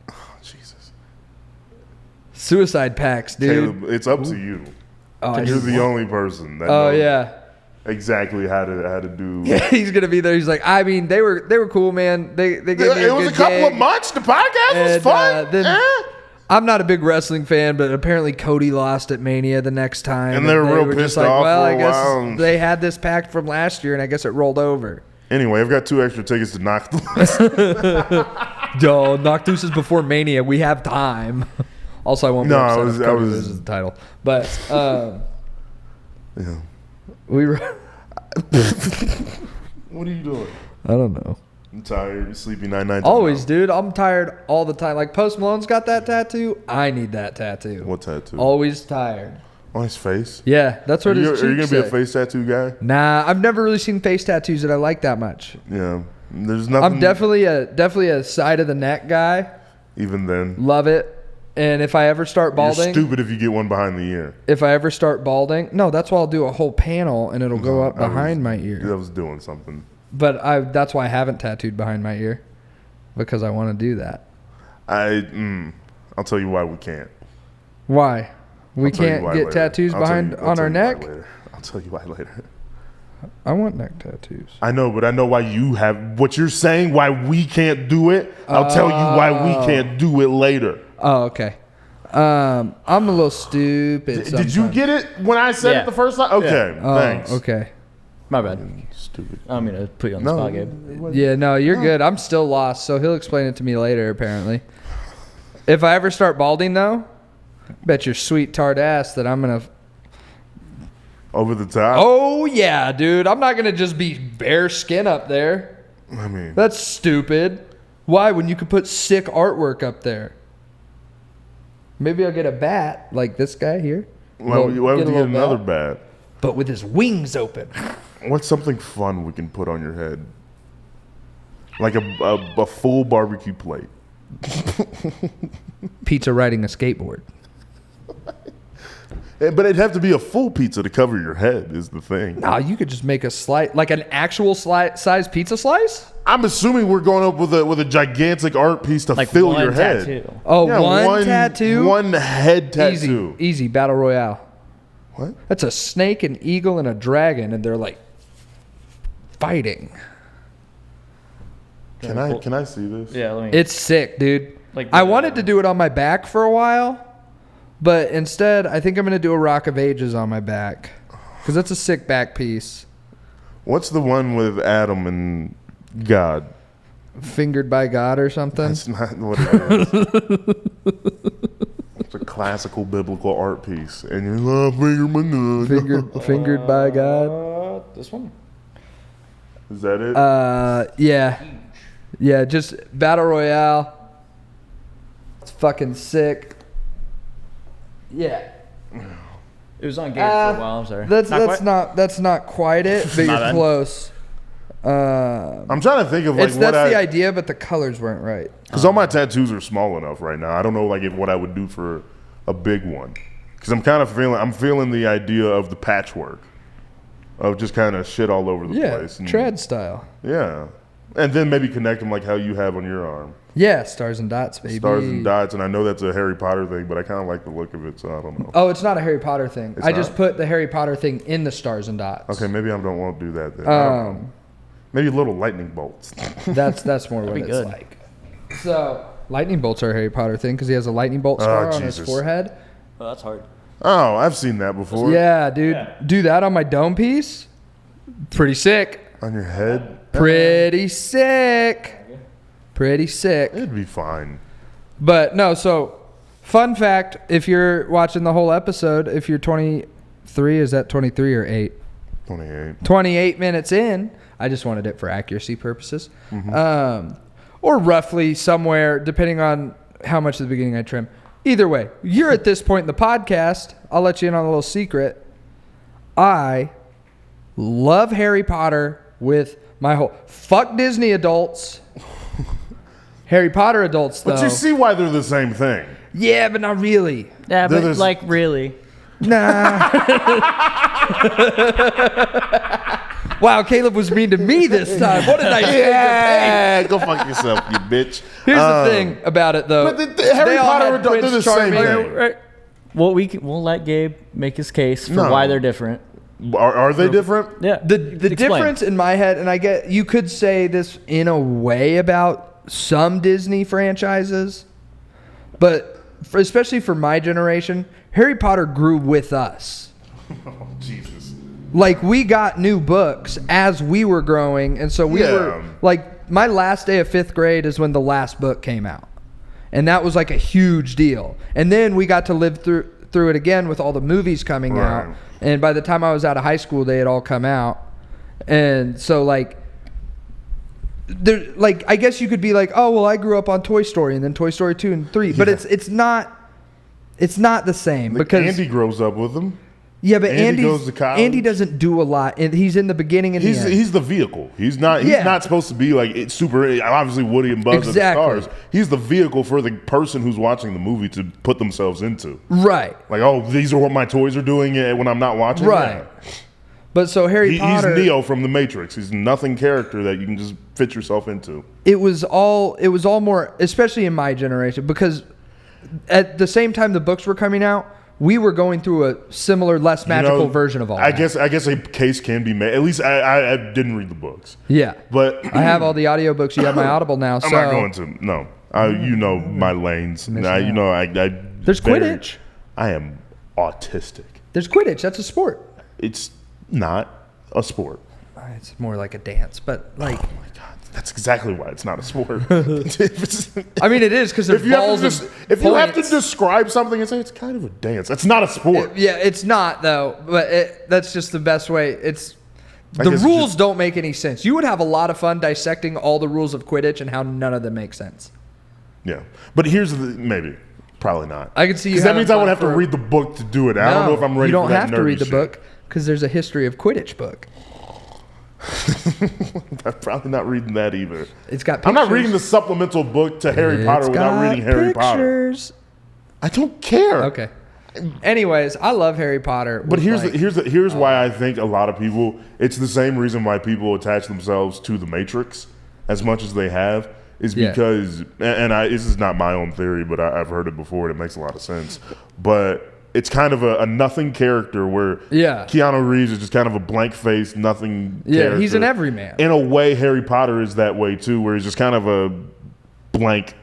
Speaker 2: Oh, Jesus.
Speaker 1: Suicide pacts, dude.
Speaker 2: Caleb, it's up to you.
Speaker 1: Oh,
Speaker 2: You're the only person that
Speaker 1: Oh
Speaker 2: knows
Speaker 1: yeah.
Speaker 2: exactly how to do.
Speaker 1: Yeah, he's gonna be there. He's like, I mean, they were cool, man. They gave me
Speaker 2: It was a couple of months. The podcast was fun.
Speaker 1: Then I'm not a big wrestling fan, but apparently Cody lost at Mania the next time,
Speaker 2: And they were real
Speaker 1: just
Speaker 2: pissed
Speaker 1: like,
Speaker 2: off
Speaker 1: well,
Speaker 2: for a
Speaker 1: I guess
Speaker 2: while.
Speaker 1: they had this pact from last year, and I guess it rolled over.
Speaker 2: Anyway, I've got 2 extra tickets to knock.
Speaker 1: Yo, Noctus is before Mania. We have time. Also, I won't be
Speaker 2: No,
Speaker 1: upset
Speaker 2: I was-
Speaker 1: if Cody
Speaker 2: I was-
Speaker 1: loses the title. But
Speaker 2: Yeah.
Speaker 1: we were.
Speaker 2: What are you doing?
Speaker 1: I don't know.
Speaker 2: I'm tired. Sleepy 9/9.
Speaker 1: Always, dude. I'm tired all the time. Like Post Malone's got that tattoo. I need that tattoo.
Speaker 2: What tattoo?
Speaker 1: Always tired.
Speaker 2: On his face.
Speaker 1: Yeah, that's what
Speaker 2: Are you
Speaker 1: his
Speaker 2: gonna
Speaker 1: cheeks
Speaker 2: be a
Speaker 1: say.
Speaker 2: face tattoo guy?
Speaker 1: Nah, I've never really seen face tattoos that I like that much.
Speaker 2: Yeah. There's nothing.
Speaker 1: I'm definitely a side of the neck guy.
Speaker 2: Even then.
Speaker 1: Love it. And if I ever start
Speaker 2: You're
Speaker 1: balding,
Speaker 2: stupid if you get one behind the ear.
Speaker 1: no, that's why I'll do a whole panel and it'll go up behind my ear.
Speaker 2: I was doing something.
Speaker 1: But that's why I haven't tattooed behind my ear, because I want to do that.
Speaker 2: I'll tell you why we can't.
Speaker 1: Why? We
Speaker 2: I'll tell you
Speaker 1: can't
Speaker 2: why
Speaker 1: get
Speaker 2: later.
Speaker 1: tattoos
Speaker 2: I'll tell
Speaker 1: behind
Speaker 2: you- I'll
Speaker 1: on
Speaker 2: tell
Speaker 1: our
Speaker 2: you why
Speaker 1: neck.
Speaker 2: later. I'll tell you why later.
Speaker 1: I want neck tattoos.
Speaker 2: I know, but I know why you have what you're saying. Why we can't do it? I'll tell you why we can't do it later.
Speaker 1: Oh, okay. I'm a little stupid.
Speaker 2: Did you get it when I said
Speaker 3: Yeah.
Speaker 2: it the first time? Okay,
Speaker 1: Oh,
Speaker 2: thanks.
Speaker 1: okay.
Speaker 3: My bad.
Speaker 2: Stupid.
Speaker 3: I don't mean to put you on the spot, Gabe.
Speaker 1: Yeah, no, you're good. I'm still lost, so he'll explain it to me later, apparently. If I ever start balding, though, bet your sweet tart ass that I'm going to...
Speaker 2: Over the top.
Speaker 1: Oh, yeah, dude. I'm not going to just be bare skin up there.
Speaker 2: I mean,
Speaker 1: That's stupid. Why, when you could put sick artwork up there? Maybe I'll get a bat, like this guy here.
Speaker 2: why would you get
Speaker 1: little
Speaker 2: another
Speaker 1: bat,
Speaker 2: bat?
Speaker 1: but with his wings open.
Speaker 2: What's something fun we can put on your head? Like a full barbecue plate.
Speaker 1: Pizza riding a skateboard.
Speaker 2: But it'd have to be a full pizza to cover your head is the thing.
Speaker 1: Nah, you could just make a slice, like an actual size pizza slice?
Speaker 2: I'm assuming we're going up with a gigantic art piece to
Speaker 3: Like
Speaker 2: fill
Speaker 3: one
Speaker 2: your head.
Speaker 3: tattoo.
Speaker 1: Oh,
Speaker 2: Yeah,
Speaker 1: one tattoo?
Speaker 2: One head tattoo.
Speaker 1: Easy battle royale.
Speaker 2: What?
Speaker 1: That's a snake, an eagle, and a dragon, and they're like fighting.
Speaker 2: Can I see this?
Speaker 3: Yeah, let me.
Speaker 1: It's sick, dude.
Speaker 3: Like
Speaker 1: I wanted to do it on my back for a while, but instead, I think I'm gonna do a Rock of Ages on my back because that's a sick back piece.
Speaker 2: What's the one with Adam and God?
Speaker 1: Fingered by God or something.
Speaker 2: That's not what it is. It's a classical biblical art piece, and you're like, finger my God.
Speaker 1: Fingered by God.
Speaker 3: This one?
Speaker 2: Is that it?
Speaker 1: Yeah, just battle royale. It's fucking sick. Yeah.
Speaker 3: It was on Gabe for a while. I'm sorry.
Speaker 1: That's not quite it, but
Speaker 3: My
Speaker 1: you're
Speaker 3: bad.
Speaker 1: close.
Speaker 2: I'm trying to think of like
Speaker 1: That's
Speaker 2: what
Speaker 1: the idea, but the colors weren't right.
Speaker 2: because all my tattoos are small enough right now. I don't know like what I would do for a big one because I'm feeling the idea of the patchwork of just kind of shit all over the
Speaker 1: Yeah,
Speaker 2: place. And,
Speaker 1: trad style.
Speaker 2: Yeah, and then maybe connect them like how you have on your arm.
Speaker 1: Yeah, stars and dots, baby.
Speaker 2: Stars and dots, and I know that's a Harry Potter thing, but I kind of like the look of it, so I don't know.
Speaker 1: Oh, it's not a Harry Potter thing.
Speaker 2: It's
Speaker 1: I just
Speaker 2: not?
Speaker 1: put the Harry Potter thing in the stars and dots.
Speaker 2: Okay, maybe I won't do that then. I don't know. Maybe little lightning bolts.
Speaker 1: That's more what
Speaker 3: be
Speaker 1: it's
Speaker 3: good.
Speaker 1: like. So lightning bolts are a Harry Potter thing because he has a lightning bolt scar on his
Speaker 2: Jesus.
Speaker 1: forehead.
Speaker 3: Oh, that's hard.
Speaker 2: Oh, I've seen that before.
Speaker 1: Yeah, dude, do that on my dome piece. Pretty sick.
Speaker 2: On your head,
Speaker 1: Pretty sick. Pretty sick.
Speaker 2: it'd be fine.
Speaker 1: But no, so fun fact, if you're watching the whole episode, if you're 23, is that 23 or 8?
Speaker 2: 28.
Speaker 1: 28 minutes in, I just wanted it for accuracy purposes. Or roughly somewhere, depending on how much at the beginning I trim. Either way, you're at this point in the podcast. I'll let you in on a little secret. I love Harry Potter with my whole... Fuck Disney adults. Harry Potter adults, though.
Speaker 2: But you see why they're the same thing.
Speaker 1: Yeah, but not really.
Speaker 3: Yeah, but
Speaker 2: There's-
Speaker 3: like really.
Speaker 1: Nah. Wow, Caleb was mean to me this time. What did I say?
Speaker 2: Yeah, go fuck yourself, you bitch.
Speaker 1: Here's the thing about it, though.
Speaker 2: But the Harry
Speaker 1: They all
Speaker 2: Potter
Speaker 1: had
Speaker 2: adults, they're
Speaker 1: Prince
Speaker 2: the same
Speaker 1: Charming.
Speaker 2: thing.
Speaker 3: Well, we'll let Gabe make his case for
Speaker 2: No.
Speaker 3: why they're different.
Speaker 2: Are they different?
Speaker 3: Yeah.
Speaker 1: The
Speaker 3: Explain.
Speaker 1: difference in my head, and I get you could say this in a way about some Disney franchises, but especially for my generation, Harry Potter grew with us.
Speaker 2: Oh, Jesus.
Speaker 1: Like, we got new books as we were growing, and so we
Speaker 2: Yeah.
Speaker 1: were like, my last day of 5th grade is when the last book came out, and that was like a huge deal. And then we got to live through it again with all the movies coming out, and by the time I was out of high school, they had all come out. And so like I guess you could be like, oh well, I grew up on Toy Story and then Toy Story 2 and 3, but it's not the same because
Speaker 2: Andy grows up with them.
Speaker 1: yeah, but
Speaker 2: Andy goes to college.
Speaker 1: Andy doesn't do a lot, and he's in the beginning and the end.
Speaker 2: He's the vehicle. He's not supposed to be like it's super. Obviously, Woody and Buzz
Speaker 1: Exactly.
Speaker 2: are the stars. He's the vehicle for the person who's watching the movie to put themselves into.
Speaker 1: Right.
Speaker 2: Like, oh, these are what my toys are doing when I'm not watching.
Speaker 1: Right.
Speaker 2: Yeah.
Speaker 1: But so Harry
Speaker 2: He's
Speaker 1: Potter,
Speaker 2: Neo from the Matrix. He's nothing character that you can just fit yourself into.
Speaker 1: it was all more, especially in my generation, because at the same time the books were coming out, we were going through a similar, less magical version of all
Speaker 2: I
Speaker 1: that.
Speaker 2: guess a case can be made. At least I didn't read the books.
Speaker 1: Yeah.
Speaker 2: But
Speaker 1: I have all the audiobooks. You have my Audible now.
Speaker 2: I'm not going to. No. You know my lanes. Now, you know,
Speaker 1: There's Quidditch.
Speaker 2: I am autistic.
Speaker 1: There's Quidditch. That's a sport.
Speaker 2: It's not a sport.
Speaker 1: It's more like a dance, but like.
Speaker 2: Oh my God. That's exactly why it's not a sport.
Speaker 1: I mean, it is because there's balls
Speaker 2: if you have to describe something and say it's kind of a dance, it's not a sport.
Speaker 1: Yeah, it's not though. But that's just the best way. The rules don't make any sense. You would have a lot of fun dissecting all the rules of Quidditch and how none of them make sense.
Speaker 2: Yeah, but here's probably not.
Speaker 1: I can see you.
Speaker 2: Because that means I would have to read the book to do it. I don't know if I'm ready.
Speaker 1: You don't
Speaker 2: for that
Speaker 1: have to read the
Speaker 2: shit.
Speaker 1: book because there's a history of Quidditch book.
Speaker 2: I'm probably not reading that either.
Speaker 1: It's got pictures.
Speaker 2: I'm not reading the supplemental book to Harry Potter without reading Harry Potter. I don't care.
Speaker 1: Okay. Anyways, I love Harry Potter.
Speaker 2: But here's why I think a lot of people. It's the same reason why people attach themselves to the Matrix as much as they have. Is because, this is not my own theory, but I've heard it before. And it makes a lot of sense. But it's kind of a nothing character where Keanu Reeves is just kind of a blank face, nothing character.
Speaker 1: He's an everyman.
Speaker 2: In a way, Harry Potter is that way too, where he's just kind of a blank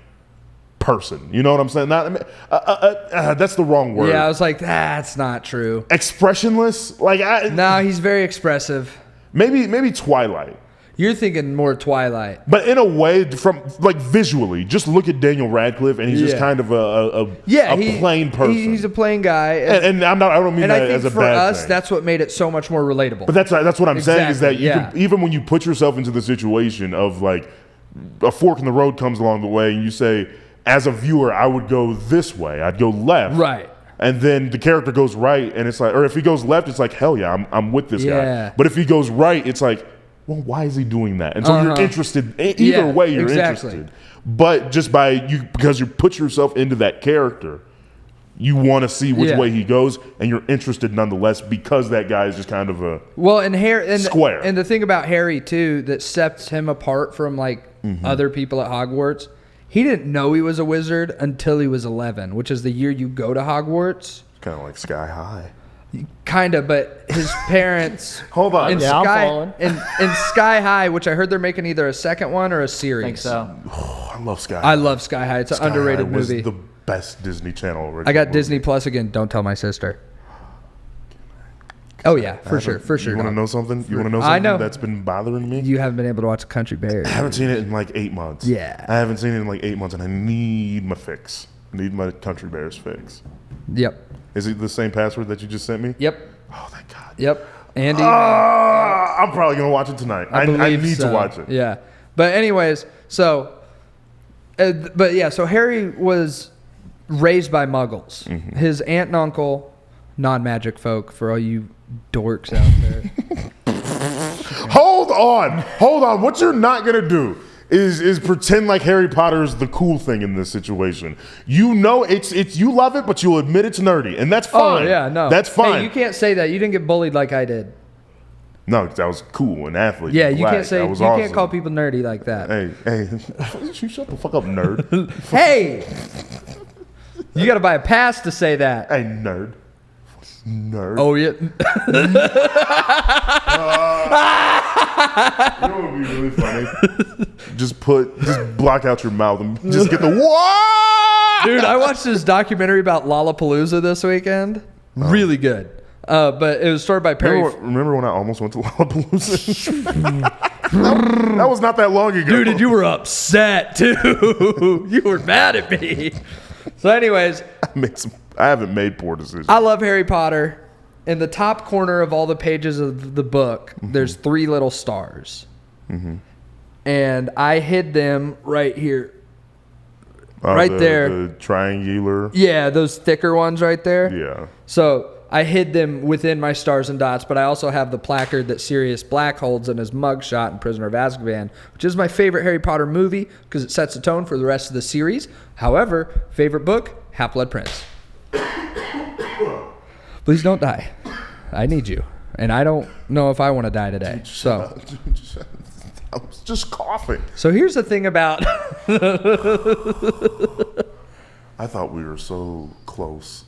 Speaker 2: person. You know what I'm saying? That's the wrong word.
Speaker 1: Yeah, I was like, that's not true.
Speaker 2: Expressionless?
Speaker 1: No, he's very expressive.
Speaker 2: Maybe Twilight.
Speaker 1: You're thinking more Twilight.
Speaker 2: But in a way, from visually, just look at Daniel Radcliffe, and he's just kind of a plain person.
Speaker 1: He's a plain guy,
Speaker 2: and I don't mean that as a bad thing.
Speaker 1: For us, that's what made it so much more relatable.
Speaker 2: But that's what I'm saying is that even when you put yourself into the situation of a fork in the road comes along the way, and you say, as a viewer, I would go this way, I'd go left,
Speaker 1: right.
Speaker 2: And then the character goes right, and it's like, or if he goes left, it's like, hell yeah, I'm with this guy. But if he goes right, it's like, well, why is he doing that? And so you're interested. Either way, you're interested. But just because you put yourself into that character, you want to see which way he goes, and you're interested nonetheless because that guy is just kind of a square.
Speaker 1: And the thing about Harry too that sets him apart from other people at Hogwarts, he didn't know he was a wizard until he was 11, which is the year you go to Hogwarts.
Speaker 2: Kind of like Sky High.
Speaker 1: Kind of, but his parents.
Speaker 2: Hold on.
Speaker 1: In Sky High, which I heard they're making either a second one or a series.
Speaker 3: I think so.
Speaker 2: Oh, I love Sky High.
Speaker 1: I love Sky High. It's an underrated
Speaker 2: High was
Speaker 1: movie.
Speaker 2: The best Disney Channel original.
Speaker 1: I got
Speaker 2: movie.
Speaker 1: Disney Plus again. Don't tell my sister. Oh yeah, for sure.
Speaker 2: You want to know something? I know that's been bothering me.
Speaker 1: You haven't been able to watch Country Bears.
Speaker 2: I haven't seen it in 8 months.
Speaker 1: Yeah,
Speaker 2: I haven't seen it in 8 months, and I need my fix. I need my Country Bears fix.
Speaker 1: Yep.
Speaker 2: Is it the same password that you just sent me?
Speaker 1: Yep.
Speaker 2: Oh, thank God.
Speaker 1: Yep. Andy.
Speaker 2: I'm probably gonna watch it tonight. I need to watch it.
Speaker 1: Yeah. But anyways, so Harry was raised by Muggles. Mm-hmm. His aunt and uncle, non-magic folk, for all you dorks out there.
Speaker 2: Hold on. What you're not gonna do is pretend like Harry Potter is the cool thing in this situation. You know it's you love it, but you'll admit it's nerdy, and that's fine.
Speaker 1: Oh yeah, no,
Speaker 2: that's fine.
Speaker 1: Hey, you can't say that. You didn't get bullied like I did.
Speaker 2: No, that was cool and athlete.
Speaker 1: Yeah, you can't say
Speaker 2: that was
Speaker 1: you
Speaker 2: awesome.
Speaker 1: Can't call people nerdy like that.
Speaker 2: Hey, you shut the fuck up, nerd.
Speaker 1: Hey, you got to buy a pass to say that.
Speaker 2: Hey, nerd.
Speaker 1: Oh yeah.
Speaker 2: You know what would be really funny? Just block out your mouth and just get the what?
Speaker 1: Dude, I watched this documentary about Lollapalooza this weekend. Really good. But it was started by Perry.
Speaker 2: Remember when I almost went to Lollapalooza? that was not that long ago.
Speaker 1: Dude, and you were upset too. You were mad at me. So anyways.
Speaker 2: I haven't made poor decisions.
Speaker 1: I love Harry Potter. In the top corner of all the pages of the book, there's 3 little stars. Mm-hmm. And I hid them right here. There.
Speaker 2: The triangular.
Speaker 1: Yeah, those thicker ones right there.
Speaker 2: Yeah.
Speaker 1: So I hid them within my stars and dots, but I also have the placard that Sirius Black holds in his mugshot in Prisoner of Azkaban, which is my favorite Harry Potter movie because it sets the tone for the rest of the series. However, favorite book, Half-Blood Prince. Please don't die. I need you. And I don't know if I want to die today. So
Speaker 2: I was just coughing.
Speaker 1: So here's the thing about
Speaker 2: I thought we were so close.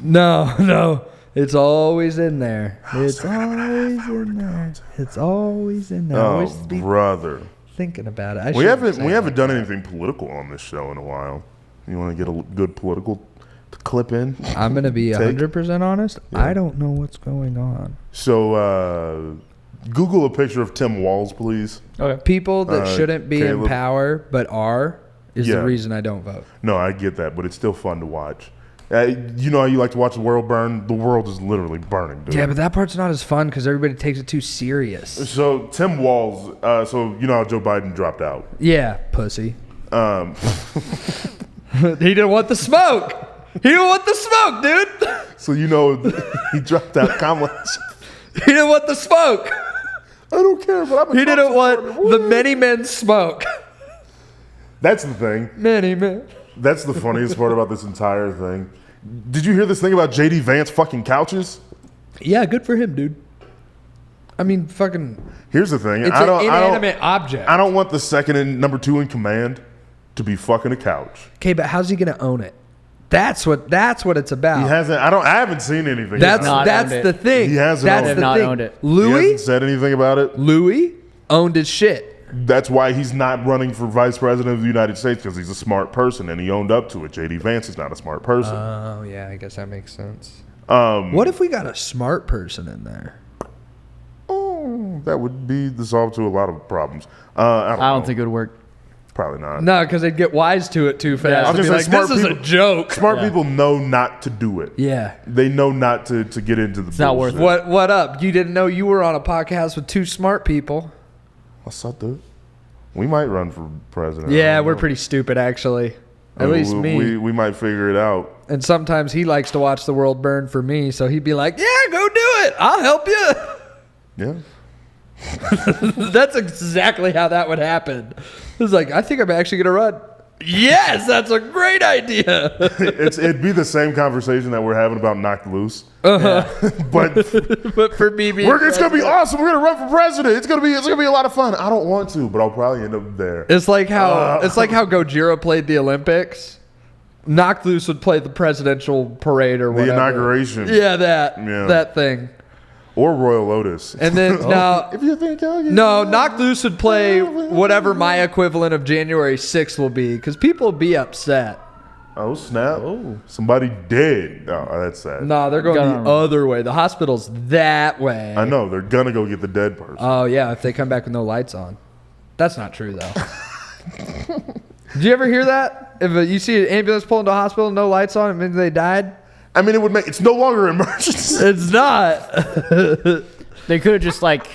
Speaker 1: No. It's always in there. It's always in there. It's always in there.
Speaker 2: Oh,
Speaker 1: Always be
Speaker 2: brother.
Speaker 1: thinking about it.
Speaker 2: We haven't done anything political on this show in a while. You want to get a good political clip in?
Speaker 1: I'm going to be
Speaker 2: Take?
Speaker 1: 100% honest.
Speaker 2: Yeah.
Speaker 1: I don't know what's going on.
Speaker 2: So, Google a picture of Tim Walz, please.
Speaker 3: Okay.
Speaker 1: People that shouldn't be in
Speaker 2: Caleb.
Speaker 1: power but are is
Speaker 2: Yeah.
Speaker 1: the reason I don't vote.
Speaker 2: No, I get that, but it's still fun to watch. You know how you like to watch the world burn? The world is literally burning, dude.
Speaker 1: Yeah, but that part's not as fun because everybody takes it too serious.
Speaker 2: So, Tim Walz, so you know how Joe Biden dropped out?
Speaker 1: Yeah, pussy.
Speaker 2: Um,
Speaker 1: He didn't want the smoke. He didn't want the smoke, dude.
Speaker 2: so you know he dropped out. Kamala.
Speaker 1: He didn't want the smoke.
Speaker 2: I don't care, but I'm a
Speaker 1: He
Speaker 2: Trump
Speaker 1: didn't want
Speaker 2: supporter.
Speaker 1: the many men smoke.
Speaker 2: That's the thing.
Speaker 1: Many men.
Speaker 2: That's the funniest part about this entire thing. Did you hear this thing about JD Vance fucking couches?
Speaker 1: Yeah, good for him, dude. I mean, fucking.
Speaker 2: Here's the thing.
Speaker 1: It's an inanimate object.
Speaker 2: I don't want the second and number 2 in command to be fucking a couch.
Speaker 1: Okay, but how's he gonna own it? That's what it's about.
Speaker 2: He hasn't. I haven't seen anything.
Speaker 1: That's
Speaker 3: not
Speaker 1: that's
Speaker 3: owned
Speaker 1: the
Speaker 3: it.
Speaker 1: thing.
Speaker 2: He hasn't
Speaker 1: That's
Speaker 2: owned it.
Speaker 1: the
Speaker 3: Not
Speaker 1: thing.
Speaker 3: owned it.
Speaker 2: He
Speaker 1: Louis
Speaker 2: hasn't said anything about it.
Speaker 1: owned his shit.
Speaker 2: That's why he's not running for vice president of the United States, because he's a smart person and he owned up to it. JD Vance is not a smart person.
Speaker 1: Oh yeah, I guess that makes sense. What if we got a smart person in there?
Speaker 2: That would be the solve to a lot of problems. I
Speaker 3: I don't
Speaker 2: know.
Speaker 3: think it would work.
Speaker 2: Probably not.
Speaker 1: No, because they'd get wise to it too fast.
Speaker 3: I
Speaker 1: They'd
Speaker 2: was
Speaker 1: be
Speaker 2: gonna
Speaker 1: like,
Speaker 2: say, smart
Speaker 1: this is a
Speaker 2: people-
Speaker 1: joke.
Speaker 2: Smart
Speaker 3: Yeah.
Speaker 2: people know not to do it.
Speaker 1: Yeah.
Speaker 2: They know not to get into the. It's
Speaker 3: not worth it.
Speaker 1: What up? You didn't know you were on a podcast with two smart people.
Speaker 2: What's up, dude? We might run for president. I
Speaker 1: Yeah,
Speaker 2: don't
Speaker 1: we're
Speaker 2: know.
Speaker 1: pretty stupid actually. At least me.
Speaker 2: We might figure it out.
Speaker 1: And sometimes he likes to watch the world burn for me, so he'd be like, "Yeah, go do it. I'll help you."
Speaker 2: Yeah.
Speaker 1: That's exactly how that would happen. It was like, I think I'm actually gonna run. Yes, that's a great idea.
Speaker 2: It'd be the same conversation that we're having about Knocked Loose.
Speaker 1: Uh-huh.
Speaker 2: But
Speaker 1: But for me, being
Speaker 2: it's gonna be
Speaker 1: president-
Speaker 2: awesome. We're gonna run for president. It's gonna be a lot of fun. I don't want to, but I'll probably end up there.
Speaker 1: It's like how Gojira played the Olympics. Knocked Loose would play the presidential parade or
Speaker 2: The
Speaker 1: whatever.
Speaker 2: inauguration.
Speaker 1: Yeah,
Speaker 2: Yeah.
Speaker 1: that thing.
Speaker 2: Or Royal Lotus.
Speaker 1: And then now,
Speaker 2: if you think I'll get
Speaker 1: no, Knocked Loose would play whatever my equivalent of January 6th will be, because people will be upset.
Speaker 2: Oh snap! Somebody dead. Oh, that's sad.
Speaker 1: No, they're going
Speaker 3: Got
Speaker 1: the other way. The hospital's that way.
Speaker 2: I know they're gonna go get the dead person.
Speaker 1: Oh yeah, if they come back with no lights on. That's not true though. Did you ever hear that? If you see an ambulance pull into a hospital, no lights on, it means they died.
Speaker 2: I mean, it's no longer an emergency.
Speaker 1: It's not.
Speaker 3: They could have just like,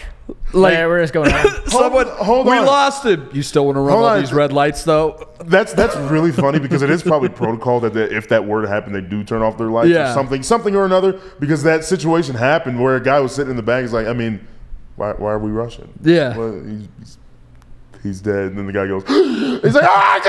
Speaker 1: Like-
Speaker 3: yeah, we're just going home.
Speaker 1: Someone,
Speaker 2: hold
Speaker 1: we
Speaker 2: on.
Speaker 1: lost him. You still want to run
Speaker 2: Hold
Speaker 1: all
Speaker 2: on.
Speaker 1: these red lights though?
Speaker 2: That's really funny because it is probably protocol that if that were to happen, they do turn off their lights
Speaker 1: Yeah.
Speaker 2: or something or another. Because that situation happened where a guy was sitting in the back. He's like, I mean, why are we rushing?
Speaker 1: Yeah.
Speaker 2: Well, he's dead. And then the guy goes, he's like, ah!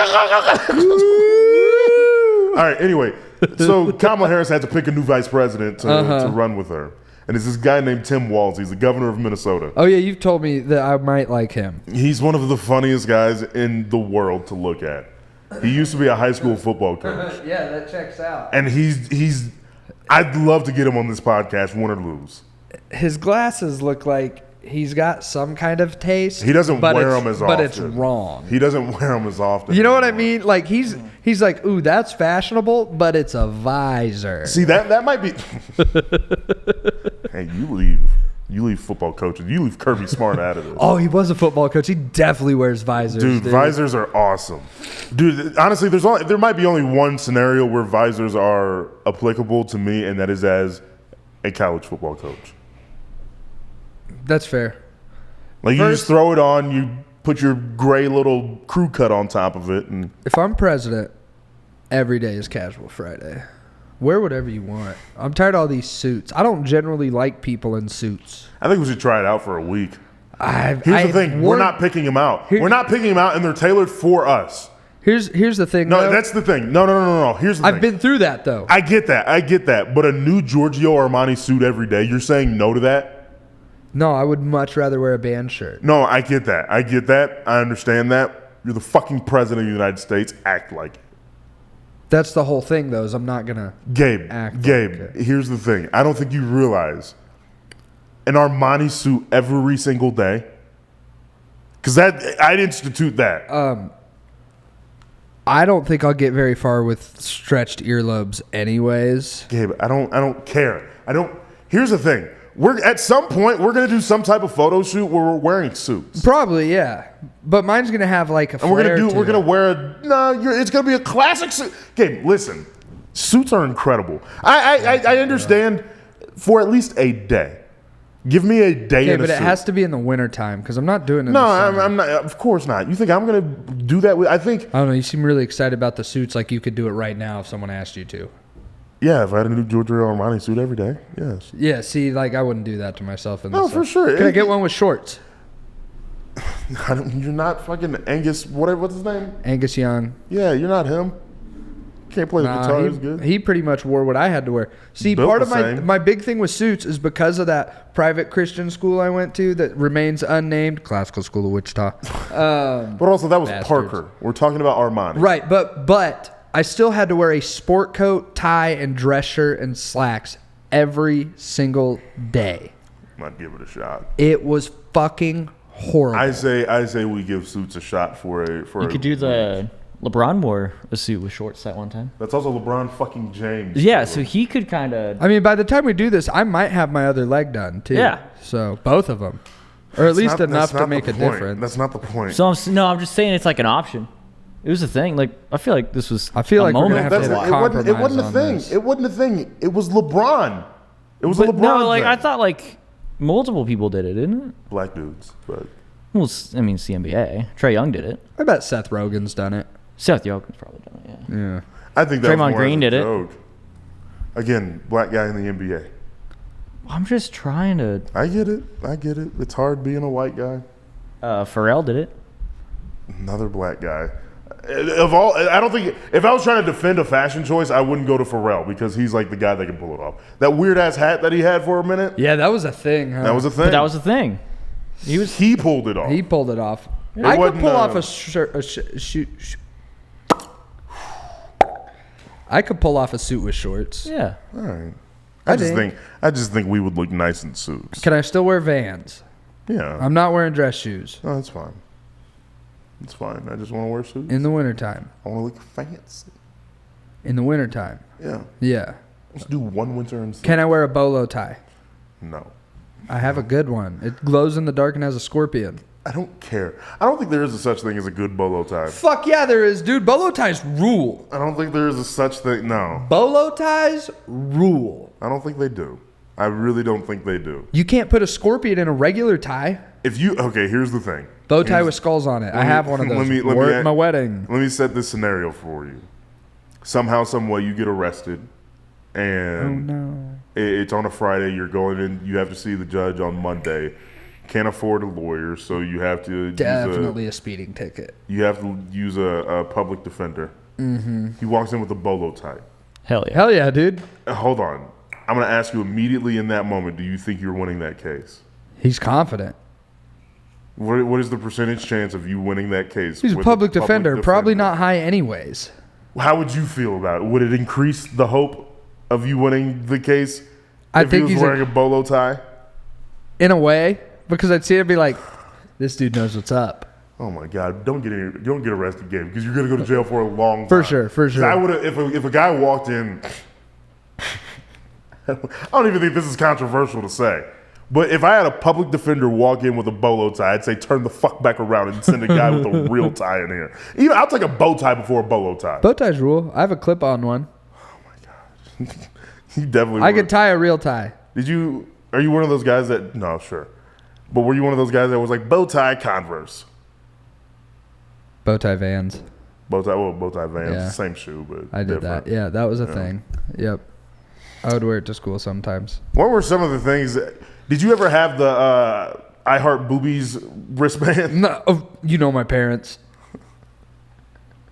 Speaker 2: All right. Anyway, so Kamala Harris had to pick a new vice president to run with her. And it's this guy named Tim Walz. He's the governor of Minnesota.
Speaker 1: Oh yeah, you've told me that I might like him.
Speaker 2: He's one of the funniest guys in the world to look at. He used to be a high school football coach.
Speaker 1: Yeah, that checks out.
Speaker 2: And he's I'd love to get him on this podcast, win or lose.
Speaker 1: His glasses look like he's got some kind of taste.
Speaker 2: He doesn't
Speaker 1: but
Speaker 2: wear
Speaker 1: it's-
Speaker 2: them as
Speaker 1: but
Speaker 2: often.
Speaker 1: it's wrong.
Speaker 2: He doesn't wear them as often.
Speaker 1: You know what I
Speaker 2: anymore.
Speaker 1: mean? Like he's like, ooh, that's fashionable, but it's a visor.
Speaker 2: See, that might be Hey, you leave football coaches. You leave Kirby Smart out of this.
Speaker 1: Oh, he was a football coach. He definitely wears visors.
Speaker 2: Dude, visors are awesome. Dude, honestly, there might be only one scenario where visors are applicable to me, and that is as a college football coach.
Speaker 1: That's fair.
Speaker 2: Like you
Speaker 1: First-
Speaker 2: just throw it on, you put your gray little crew cut on top of it, and
Speaker 1: If I'm president, every day is casual Friday. Wear whatever you want. I'm tired of all these suits. I don't generally like people in suits.
Speaker 2: I think we should try it out for a week. Here's
Speaker 1: Here's
Speaker 2: the thing: we're not picking them out. We're not picking them out, and they're tailored for us.
Speaker 1: Here's the thing.
Speaker 2: No,
Speaker 1: though.
Speaker 2: that's the thing. No. Here's the thing.
Speaker 1: I've been through that though.
Speaker 2: I get that. But a new Giorgio Armani suit every day, you're saying no to that?
Speaker 1: No, I would much rather wear a band shirt.
Speaker 2: No, I get that. I understand that. You're the fucking president of the United States. Act like it.
Speaker 1: That's the whole thing, though. Is I'm not gonna
Speaker 2: Gabe,
Speaker 1: act.
Speaker 2: here's the thing. I don't think you realize an Armani suit every single day. Because I'd institute that.
Speaker 1: I don't think I'll get very far with stretched earlobes, anyways.
Speaker 2: Gabe, I don't care. Here's the thing. At some point we're gonna do some type of photo shoot where we're wearing suits.
Speaker 1: Probably, yeah. But mine's gonna have like a.
Speaker 2: And we're gonna wear it's gonna be a classic suit. Gabe, listen, suits are incredible. I understand for at least a day. Give me a day in a
Speaker 1: but it
Speaker 2: suit.
Speaker 1: has to be in the wintertime because I'm not doing it.
Speaker 2: No, I'm not. Of course not. You think I'm gonna do that? I think.
Speaker 1: I don't know. You seem really excited about the suits, like you could do it right now if someone asked you to.
Speaker 2: Yeah, if I had a new Giorgio Armani suit every day, yes.
Speaker 1: Yeah. See, like I wouldn't do that to myself.
Speaker 2: No, for sure.
Speaker 1: Can I get one with shorts?
Speaker 2: You're not fucking Angus. What's his name?
Speaker 1: Angus Young.
Speaker 2: Yeah, you're not him. Can't play the guitar. He's good.
Speaker 1: He pretty much wore what I had to wear. See,
Speaker 2: Built
Speaker 1: part of
Speaker 2: the same.
Speaker 1: my big thing with suits is because of that private Christian school I went to that remains unnamed, Classical School of Wichita.
Speaker 2: But also that was
Speaker 1: Bastards.
Speaker 2: Parker. We're talking about Armani.
Speaker 1: Right, but I still had to wear a sport coat, tie, and dress shirt and slacks every single day.
Speaker 2: Might give it a shot.
Speaker 1: It was fucking horrible.
Speaker 2: I say we give suits a shot for a.
Speaker 3: You could do the LeBron wore a suit with shorts that one time.
Speaker 2: That's also LeBron fucking James.
Speaker 3: Yeah, so he could kind of.
Speaker 1: I mean, by the time we do this, I might have my other leg done too.
Speaker 3: Yeah.
Speaker 1: So both of them, or at least enough to make a difference.
Speaker 2: That's not the point.
Speaker 3: So I'm just saying it's like an option. It was a thing. Like I feel like this was.
Speaker 1: I feel
Speaker 3: a
Speaker 1: like we're
Speaker 3: moment.
Speaker 1: gonna have to compromise
Speaker 2: it wasn't a
Speaker 1: on
Speaker 2: thing.
Speaker 1: this.
Speaker 2: It wasn't a thing. It was LeBron. It was a
Speaker 3: But
Speaker 2: LeBron
Speaker 3: no, like
Speaker 2: thing.
Speaker 3: I thought like multiple people did it, didn't it?
Speaker 2: Black dudes, but
Speaker 3: Well, I mean, CNBA. Trey Young did it.
Speaker 1: I bet Seth Rogen's done it.
Speaker 3: Seth Rogen's probably done it, yeah.
Speaker 1: Yeah.
Speaker 2: I think that
Speaker 3: Draymond
Speaker 2: was more
Speaker 3: Green
Speaker 2: as a
Speaker 3: did it.
Speaker 2: joke. Again, black guy in the NBA.
Speaker 3: I'm just trying to.
Speaker 2: I get it. It's hard being a white guy.
Speaker 3: Pharrell did it.
Speaker 2: Another black guy. Of all, I don't think if I was trying to defend a fashion choice, I wouldn't go to Pharrell because he's like the guy that can pull it off. That weird ass hat that he had for a minute.
Speaker 1: Yeah, that was a thing. Huh?
Speaker 2: That was a thing.
Speaker 3: But that was the thing.
Speaker 2: He pulled it off.
Speaker 1: He pulled it off.
Speaker 2: It
Speaker 1: I could
Speaker 2: wasn't,
Speaker 1: pull off a shoot. I could pull off a suit with shorts.
Speaker 3: Yeah.
Speaker 2: All right. I just think we would look nice in suits.
Speaker 1: Can I still wear Vans?
Speaker 2: Yeah.
Speaker 1: I'm not wearing dress shoes
Speaker 2: No, that's fine. It's fine. I just want to wear suits.
Speaker 1: in the wintertime.
Speaker 2: I want to look fancy.
Speaker 1: In the wintertime.
Speaker 2: Yeah.
Speaker 1: Yeah.
Speaker 2: Let's do one winter in suits.
Speaker 1: Can I wear a bolo tie?
Speaker 2: No.
Speaker 1: I have a good one. It glows in the dark and has a scorpion.
Speaker 2: I don't care. I don't think there is a such thing as a good bolo tie.
Speaker 1: Fuck yeah, there is, dude. Bolo ties rule.
Speaker 2: I don't think there is a such thing. No.
Speaker 1: Bolo ties rule.
Speaker 2: I don't think they do. I really don't think they do.
Speaker 1: You can't put a scorpion in a regular tie.
Speaker 2: Okay, here's the thing.
Speaker 1: Bow tie with skulls on it. I have one of those. Wore it at my wedding.
Speaker 2: Let me set this scenario for you. Somehow, some way, you get arrested, and
Speaker 1: Oh no.
Speaker 2: it's on a Friday. You're going in. You have to see the judge on Monday. Can't afford a lawyer, so you have to
Speaker 1: Definitely a speeding ticket.
Speaker 2: You have to use a public defender. Mm-hmm. He walks in with a bolo tie.
Speaker 3: Hell yeah.
Speaker 1: Hell yeah, dude.
Speaker 2: Hold on. I'm going to ask you immediately in that moment, do you think you're winning that case?
Speaker 1: He's confident.
Speaker 2: What is the percentage chance of you winning that case?
Speaker 1: He's a
Speaker 2: with
Speaker 1: public defender. Probably not high anyways.
Speaker 2: How would you feel about it? Would it increase the hope of you winning the case if he was wearing a bolo tie?
Speaker 1: In a way, because I'd see it and be like, this dude knows what's up.
Speaker 2: Oh my God! Don't get arrested, Gabe, because you're gonna go to jail for a long time.
Speaker 1: For sure.
Speaker 2: 'Cause I would if a guy walked in. I don't even think this is controversial to say, but if I had a public defender walk in with a bolo tie, I'd say turn the fuck back around and send a guy with a real tie in here. Even I'll take a bow tie before a bolo tie.
Speaker 1: Bow ties rule. I have a clip-on one.
Speaker 2: You definitely.
Speaker 1: I
Speaker 2: would.
Speaker 1: could tie a real tie.
Speaker 2: Are you one of those guys that? No, sure. But were you one of those guys that was like bow tie Converse?
Speaker 1: Bow tie Vans.
Speaker 2: Bow tie Vans,
Speaker 1: Yeah.
Speaker 2: same shoe, but
Speaker 1: I did
Speaker 2: different.
Speaker 1: that. Yeah, that was a thing. Yep. I would wear it to school sometimes.
Speaker 2: What were some of the things? Did you ever have the I Heart Boobies wristband?
Speaker 1: No, you know my parents.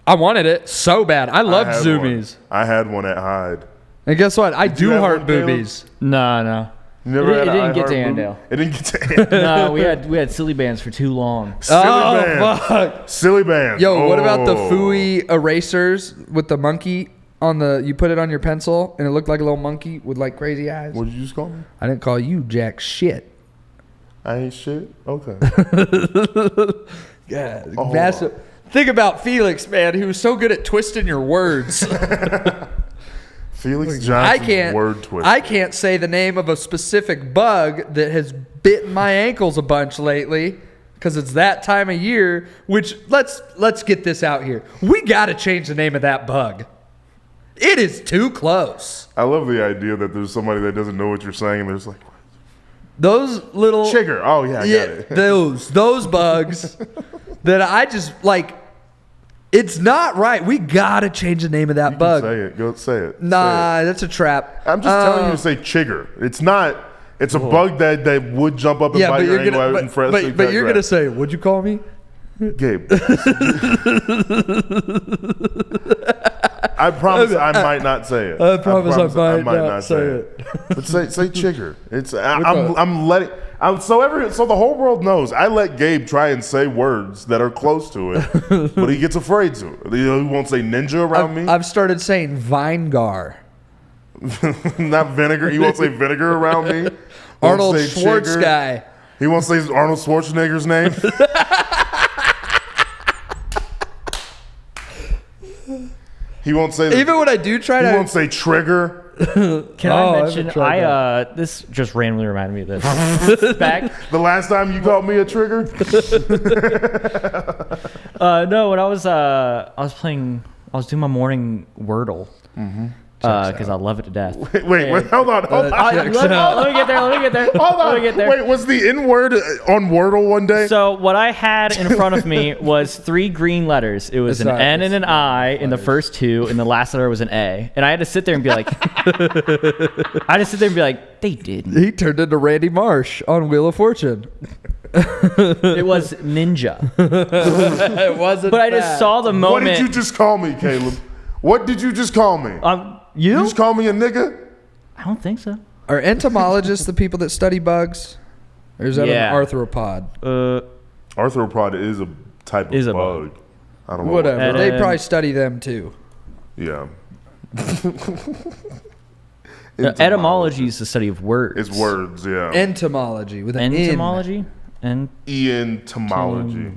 Speaker 1: I wanted it so bad. I loved Zoomies.
Speaker 2: I had one at Hyde.
Speaker 1: And guess what? I do
Speaker 2: you have
Speaker 1: heart
Speaker 2: one, Caleb?
Speaker 1: boobies.
Speaker 3: No.
Speaker 2: You never
Speaker 3: It
Speaker 2: had
Speaker 3: didn't
Speaker 2: an
Speaker 3: get
Speaker 2: I
Speaker 3: to
Speaker 2: Heart
Speaker 3: Andale.
Speaker 2: Boobie? It didn't get to Andale.
Speaker 3: No, we had silly bands for too long.
Speaker 2: Silly band.
Speaker 1: Fuck.
Speaker 2: Silly band.
Speaker 1: Yo, what about the
Speaker 2: Oh.
Speaker 1: Fooey erasers with the monkey You put it on your pencil, and it looked like a little monkey with like crazy eyes.
Speaker 2: What did you just call me?
Speaker 1: I didn't call you jack shit.
Speaker 2: I ain't shit. Okay.
Speaker 1: Yeah, massive. Think about Felix, man. He was so good at twisting your words.
Speaker 2: Felix Johnson's word twister.
Speaker 1: I can't say the name of a specific bug that has bitten my ankles a bunch lately because it's that time of year. Which let's get this out here. We got to change the name of that bug. It is too close.
Speaker 2: I love the idea that there's somebody that doesn't know what you're saying and there's like, what?
Speaker 1: Those little
Speaker 2: Chigger. Oh yeah, I got it.
Speaker 1: those bugs that I just like. It's not right. We gotta change the name of that bug.
Speaker 2: Say it. Go say it.
Speaker 1: Nah, that's a trap.
Speaker 2: I'm just telling you to say chigger. It's not. It's a bug that would jump up and bite your ankle out and fresh.
Speaker 1: But you're gonna say, "What'd you call me?"
Speaker 2: Gabe. I promise I might not say it.
Speaker 1: I promise I might not say it.
Speaker 2: But say chigger. It's I'm letting. So the whole world knows. I let Gabe try and say words that are close to it, but he gets afraid to. He won't say ninja around me.
Speaker 1: I've started saying Vinegar.
Speaker 2: Not vinegar. He won't say vinegar around me.
Speaker 1: Arnold Schwarzenegger.
Speaker 2: He won't say Arnold Schwarzenegger's name. He won't say.
Speaker 1: Even when I do try
Speaker 2: he won't say trigger.
Speaker 3: Can I mention? This just randomly reminded me of this. Back
Speaker 2: the last time you called me a trigger.
Speaker 3: No, when I was playing, I was doing my morning Wordle. Mm-hmm. Because I love it to death.
Speaker 2: Wait, hold on.
Speaker 3: Let me get there.
Speaker 2: Hold on. Wait, was the N word on Wordle one day?
Speaker 3: So what I had in front of me was 3 green letters. It was an N and an I in the first 2, and the last letter was an A. And I had to sit there and be like, they didn't.
Speaker 1: He turned into Randy Marsh on Wheel of Fortune.
Speaker 3: It was ninja.
Speaker 1: It wasn't.
Speaker 3: But I just saw the moment.
Speaker 2: What did you just call me, Caleb? What did you just call me?
Speaker 3: You
Speaker 2: just call me a nigga?
Speaker 3: I don't think so.
Speaker 1: Are entomologists the people that study bugs? Or is that an arthropod?
Speaker 2: Arthropod is a type of bug. I don't know.
Speaker 1: Whatever. They probably study them too.
Speaker 2: Yeah.
Speaker 3: Etymology is the study of words.
Speaker 2: It's words, yeah.
Speaker 1: Entomology with an
Speaker 3: entomology and
Speaker 2: entomology.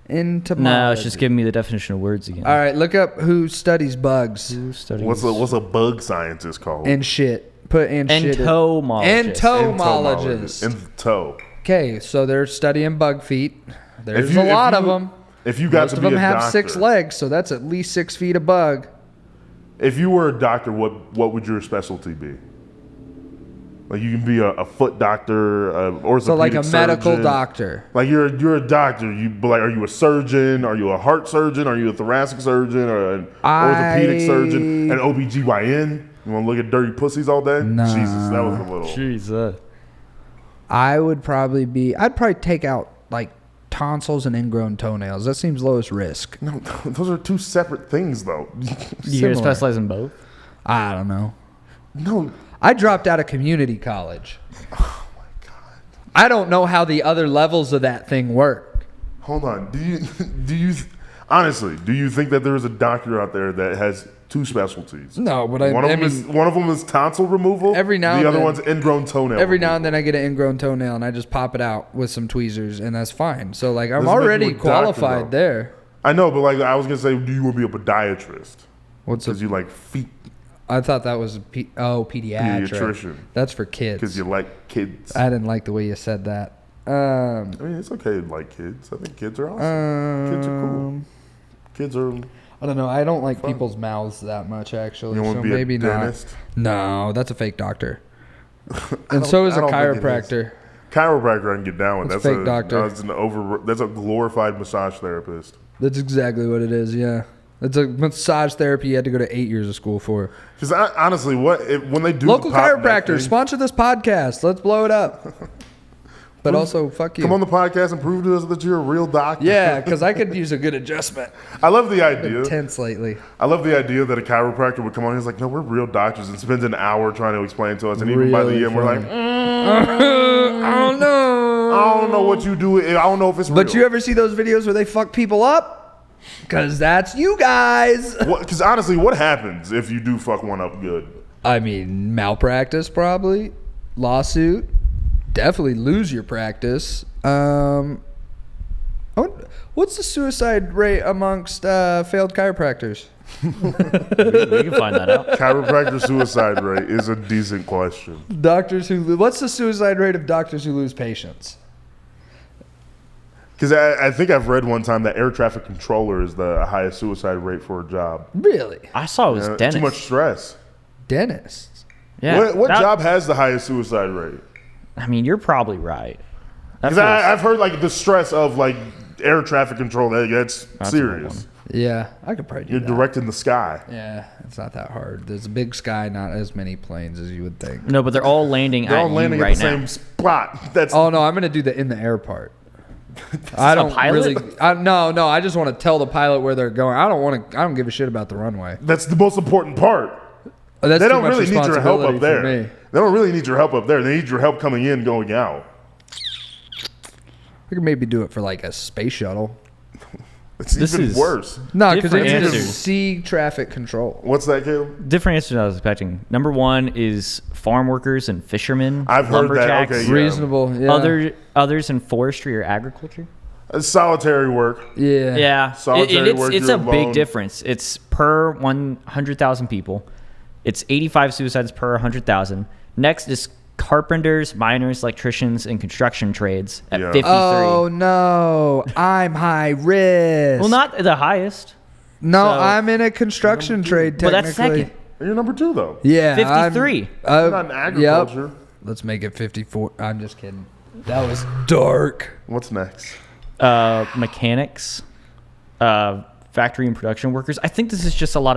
Speaker 1: Entomology.
Speaker 3: No, it's just giving me the definition of words again.
Speaker 1: All right, look up who studies bugs.
Speaker 3: Who studies?
Speaker 2: What's a bug scientist called?
Speaker 1: And shit. Put and shit.
Speaker 3: Entomologist.
Speaker 2: Ento.
Speaker 1: Okay, so they're studying bug feet. There's a lot of them.
Speaker 2: If you got
Speaker 1: Most
Speaker 2: to
Speaker 1: of
Speaker 2: be
Speaker 1: them
Speaker 2: a
Speaker 1: have
Speaker 2: doctor,
Speaker 1: 6 legs, so that's at least 6 feet of bug.
Speaker 2: If you were a doctor, what would your specialty be? Like you can be a foot doctor, orthopedic
Speaker 1: So like a medical
Speaker 2: surgeon.
Speaker 1: doctor.
Speaker 2: Like you're a doctor. Are you a surgeon? Are you a heart surgeon? Are you a thoracic surgeon or an orthopedic surgeon? An OBGYN? You want to look at dirty pussies all day?
Speaker 1: Nah.
Speaker 2: Jesus, that was a little.
Speaker 3: Jesus.
Speaker 1: I'd probably take out like tonsils and ingrown toenails. That seems lowest risk.
Speaker 2: No, those are 2 separate things though.
Speaker 3: You gonna specialize in both?
Speaker 1: I don't know.
Speaker 2: No.
Speaker 1: I dropped out of community college.
Speaker 2: Oh my God.
Speaker 1: I don't know how the other levels of that thing work.
Speaker 2: Hold on. Do you honestly think that there is a doctor out there that has 2 specialties?
Speaker 1: No, but
Speaker 2: one of them is tonsil removal.
Speaker 1: Every now
Speaker 2: the
Speaker 1: and
Speaker 2: other
Speaker 1: then,
Speaker 2: one's ingrown toenail.
Speaker 1: Every
Speaker 2: removal.
Speaker 1: now and then I get an ingrown toenail and I just pop it out with some tweezers and that's fine. So like I'm
Speaker 2: Doesn't make
Speaker 1: already
Speaker 2: you a doctor,
Speaker 1: qualified
Speaker 2: though.
Speaker 1: there.
Speaker 2: I know, but like I was gonna say, do you want to be a podiatrist?
Speaker 1: Because
Speaker 2: you like feet?
Speaker 1: I thought that was pediatrician. That's for kids.
Speaker 2: Because you like kids.
Speaker 1: I didn't like the way you said that.
Speaker 2: I mean, it's okay to like kids. I think kids are awesome. Kids are cool. Kids are.
Speaker 1: I don't know. I don't like people's mouths that much, actually.
Speaker 2: You want to be
Speaker 1: maybe
Speaker 2: a dentist?
Speaker 1: Not. No, that's a fake doctor. And so is a chiropractor.
Speaker 2: Chiropractor I can get down with.
Speaker 1: That's a fake doctor.
Speaker 2: That's a glorified massage therapist.
Speaker 1: That's exactly what it is. Yeah. It's a massage therapy you had to go to 8 years of school for.
Speaker 2: Because honestly, when they do
Speaker 1: local chiropractors sponsor this podcast, let's blow it up. But also, fuck you.
Speaker 2: Come on the podcast and prove to us that you're a real doctor.
Speaker 1: Yeah, because I could use a good adjustment.
Speaker 2: I love the idea.
Speaker 1: Tense lately.
Speaker 2: I love the idea that a chiropractor would come on and he's like, no, we're real doctors, and spends an hour trying to explain to us. And even by the end, we're like,
Speaker 1: I don't know.
Speaker 2: I don't know what you do. I don't know if it's real.
Speaker 1: But you ever see those videos where they fuck people up? Because that's you guys.
Speaker 2: Because honestly, what happens if you do fuck one up good?
Speaker 1: I mean, malpractice probably. Lawsuit. Definitely lose your practice. What's the suicide rate amongst failed chiropractors?
Speaker 3: We can find that out.
Speaker 2: Chiropractor suicide rate is a decent question.
Speaker 1: What's the suicide rate of doctors who lose patients?
Speaker 2: Because I think I've read one time that air traffic controller is the highest suicide rate for a job.
Speaker 1: Really?
Speaker 3: I saw it was dentist.
Speaker 2: Too much stress.
Speaker 1: Dentists.
Speaker 3: Yeah.
Speaker 2: What job has the highest suicide rate?
Speaker 3: I mean, you're probably right.
Speaker 2: Because I've heard like the stress of like air traffic control. That's serious.
Speaker 1: Yeah, I could probably do
Speaker 2: You're
Speaker 1: that.
Speaker 2: directing the sky.
Speaker 1: Yeah, it's not that hard. There's a big sky, not as many planes as you would think.
Speaker 3: No, but they're all landing
Speaker 2: They're
Speaker 3: at
Speaker 2: all landing
Speaker 3: you
Speaker 2: at
Speaker 3: right
Speaker 2: the
Speaker 3: now.
Speaker 2: same spot.
Speaker 1: Oh no, I'm gonna do the in the air part. I don't
Speaker 3: pilot?
Speaker 1: really. No. I just want to tell the pilot where they're going. I don't give a shit about the runway.
Speaker 2: That's the most important part.
Speaker 1: That's
Speaker 2: They
Speaker 1: too
Speaker 2: don't
Speaker 1: much
Speaker 2: really need your help
Speaker 1: responsibility
Speaker 2: up there.
Speaker 1: for me.
Speaker 2: They don't really need your help up there. They need your help coming in, going out.
Speaker 1: We could maybe do it for like a space shuttle.
Speaker 2: It's
Speaker 3: This
Speaker 2: even
Speaker 3: is-
Speaker 2: worse.
Speaker 1: No, because
Speaker 3: Different
Speaker 1: it's
Speaker 3: answers.
Speaker 1: just sea traffic control.
Speaker 2: What's that, Caleb?
Speaker 3: Different answers than I was expecting. Number one is farm workers and fishermen.
Speaker 2: I've heard that.
Speaker 3: lumberjacks.
Speaker 2: Okay, yeah.
Speaker 1: Reasonable. Yeah.
Speaker 3: Others in forestry or agriculture.
Speaker 2: It's solitary work.
Speaker 1: Yeah.
Speaker 3: Yeah,
Speaker 2: Solitary work,
Speaker 3: it's
Speaker 2: you're
Speaker 3: a big
Speaker 2: alone.
Speaker 3: difference. It's per 100,000 people. It's 85 suicides per 100,000. Next is carpenters, miners, electricians, and construction trades at
Speaker 2: Yeah.
Speaker 3: 53.
Speaker 1: Oh no, I'm high risk.
Speaker 3: Well, not the highest,
Speaker 1: No,
Speaker 3: so-
Speaker 1: I'm in a construction trade.
Speaker 3: but
Speaker 1: Technically,
Speaker 3: that's second.
Speaker 2: You're number 2, though.
Speaker 1: Yeah,
Speaker 3: 53.
Speaker 2: You're not in agriculture.
Speaker 1: Yep. Let's make it 54. I'm just kidding. That was dark.
Speaker 2: What's next?
Speaker 3: Mechanics, factory and production workers. I think this is just a lot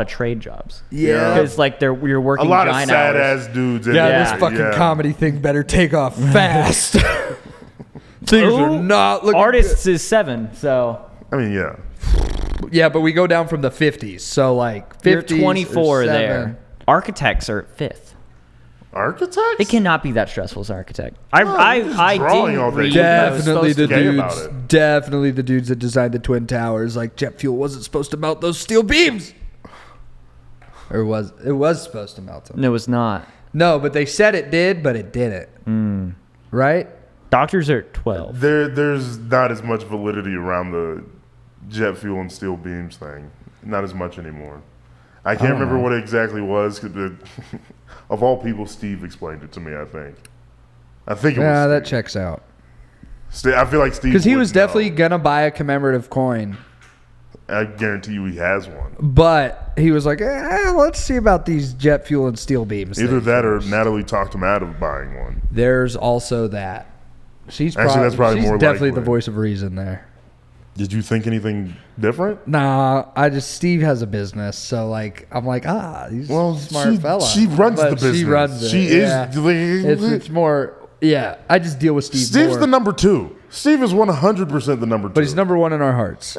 Speaker 3: Or it was supposed to melt them? No, it's not.
Speaker 1: No, but they said it did, but it didn't. Right?
Speaker 3: Doctors are at 12.
Speaker 2: There's not as much validity around the jet fuel and steel beams thing. Not as much anymore. I can't remember what it exactly was. Of all people, Steve explained it to me, I think. I think it was
Speaker 1: Yeah, that
Speaker 2: Steve.
Speaker 1: checks out.
Speaker 2: I feel like Steve
Speaker 1: Because he
Speaker 2: would
Speaker 1: was
Speaker 2: know.
Speaker 1: definitely going to buy a commemorative coin.
Speaker 2: I guarantee you he has one.
Speaker 1: But he was like, let's see about these jet fuel and steel beams.
Speaker 2: Either
Speaker 1: things
Speaker 2: that or
Speaker 1: first.
Speaker 2: Natalie talked him out of buying one.
Speaker 1: There's also that. She's
Speaker 2: That's probably
Speaker 1: she's
Speaker 2: more
Speaker 1: definitely
Speaker 2: likely.
Speaker 1: the voice of reason there.
Speaker 2: Did you think anything different?
Speaker 1: Nah, Steve has a business, so like I'm like, he's a smart
Speaker 2: she,
Speaker 1: fella.
Speaker 2: She runs
Speaker 1: But
Speaker 2: the business.
Speaker 1: She runs it.
Speaker 2: She
Speaker 1: yeah.
Speaker 2: is.
Speaker 1: It's more. Yeah, I just deal with Steve.
Speaker 2: Steve's
Speaker 1: more.
Speaker 2: the number 2. Steve is 100% the number 2.
Speaker 1: But he's number 1 in our hearts.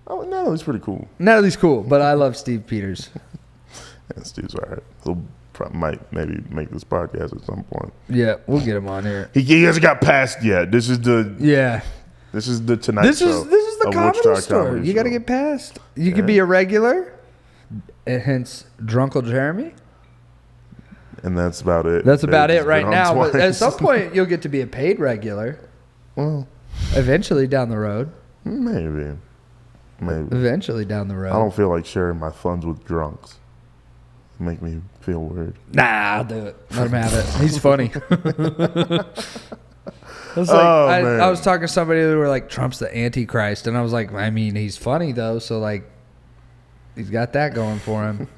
Speaker 2: Oh, no, he's pretty cool.
Speaker 1: Natalie's cool, but I love Steve Peters.
Speaker 2: Yeah, Steve's all right. He'll might maybe make this podcast at some point.
Speaker 1: Yeah, we'll get him on here.
Speaker 2: He hasn't got past yet. This is the Tonight
Speaker 1: This
Speaker 2: Show.
Speaker 1: is the
Speaker 2: a
Speaker 1: comedy
Speaker 2: Wichita
Speaker 1: store.
Speaker 2: comedy
Speaker 1: You got to
Speaker 2: show.
Speaker 1: get past. You could be a regular, and hence Drunkle Jeremy.
Speaker 2: And that's about it.
Speaker 1: That's about
Speaker 2: They've
Speaker 1: it
Speaker 2: just
Speaker 1: right
Speaker 2: been on
Speaker 1: now. But at
Speaker 2: twice.
Speaker 1: some point, you'll get to be a paid regular.
Speaker 2: Well,
Speaker 1: Eventually down the road.
Speaker 2: maybe.
Speaker 1: Eventually down the road.
Speaker 2: I don't feel like sharing my funds with drunks. Make me feel weird.
Speaker 1: Nah, I'll do it. Let him have it. He's funny. I was,
Speaker 2: Man.
Speaker 1: I was talking to somebody who were like, Trump's the Antichrist. And I was like, I mean, he's funny, though. So, like, he's got that going for him.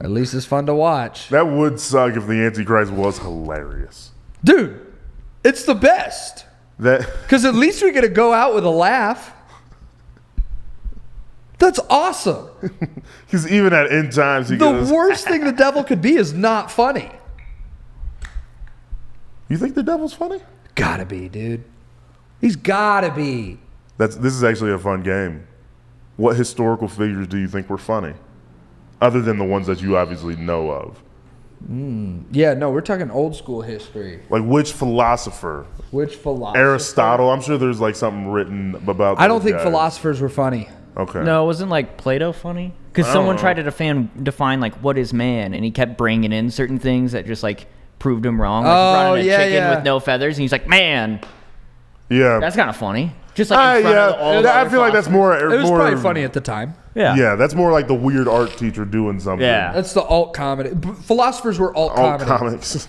Speaker 1: At least it's fun to watch.
Speaker 2: That would suck if the Antichrist was hilarious.
Speaker 1: Dude, it's the best.
Speaker 2: That
Speaker 1: Because at least we get to go out with a laugh. That's awesome.
Speaker 2: because even at end times he
Speaker 1: The
Speaker 2: goes.
Speaker 1: worst thing the devil could be is not funny.
Speaker 2: You think the devil's funny?
Speaker 1: Gotta be, dude. He's gotta be.
Speaker 2: This is actually a fun game. What historical figures do you think were funny, other than the ones that you obviously know of?
Speaker 1: Yeah, no, we're talking old school history.
Speaker 2: Like which philosopher?
Speaker 1: Which philosopher?
Speaker 2: Aristotle. I'm sure there's like something written about.
Speaker 1: I don't
Speaker 2: those
Speaker 1: think
Speaker 2: guys.
Speaker 1: philosophers were funny.
Speaker 2: Okay.
Speaker 3: No, wasn't like Plato funny? Because someone tried to define like what is man, and he kept bringing in certain things that just like proved him wrong. Like he brought in a chicken with no feathers, and he's like, man,
Speaker 2: Yeah.
Speaker 3: that's kind of funny. Just like in front of all the
Speaker 2: I feel like that's more.
Speaker 1: It was probably funny at the time.
Speaker 3: Yeah.
Speaker 2: Yeah, that's more like the weird art teacher doing something.
Speaker 3: Yeah.
Speaker 1: That's the alt comedy. Philosophers were alt
Speaker 2: Alt
Speaker 1: comedy.
Speaker 2: comics.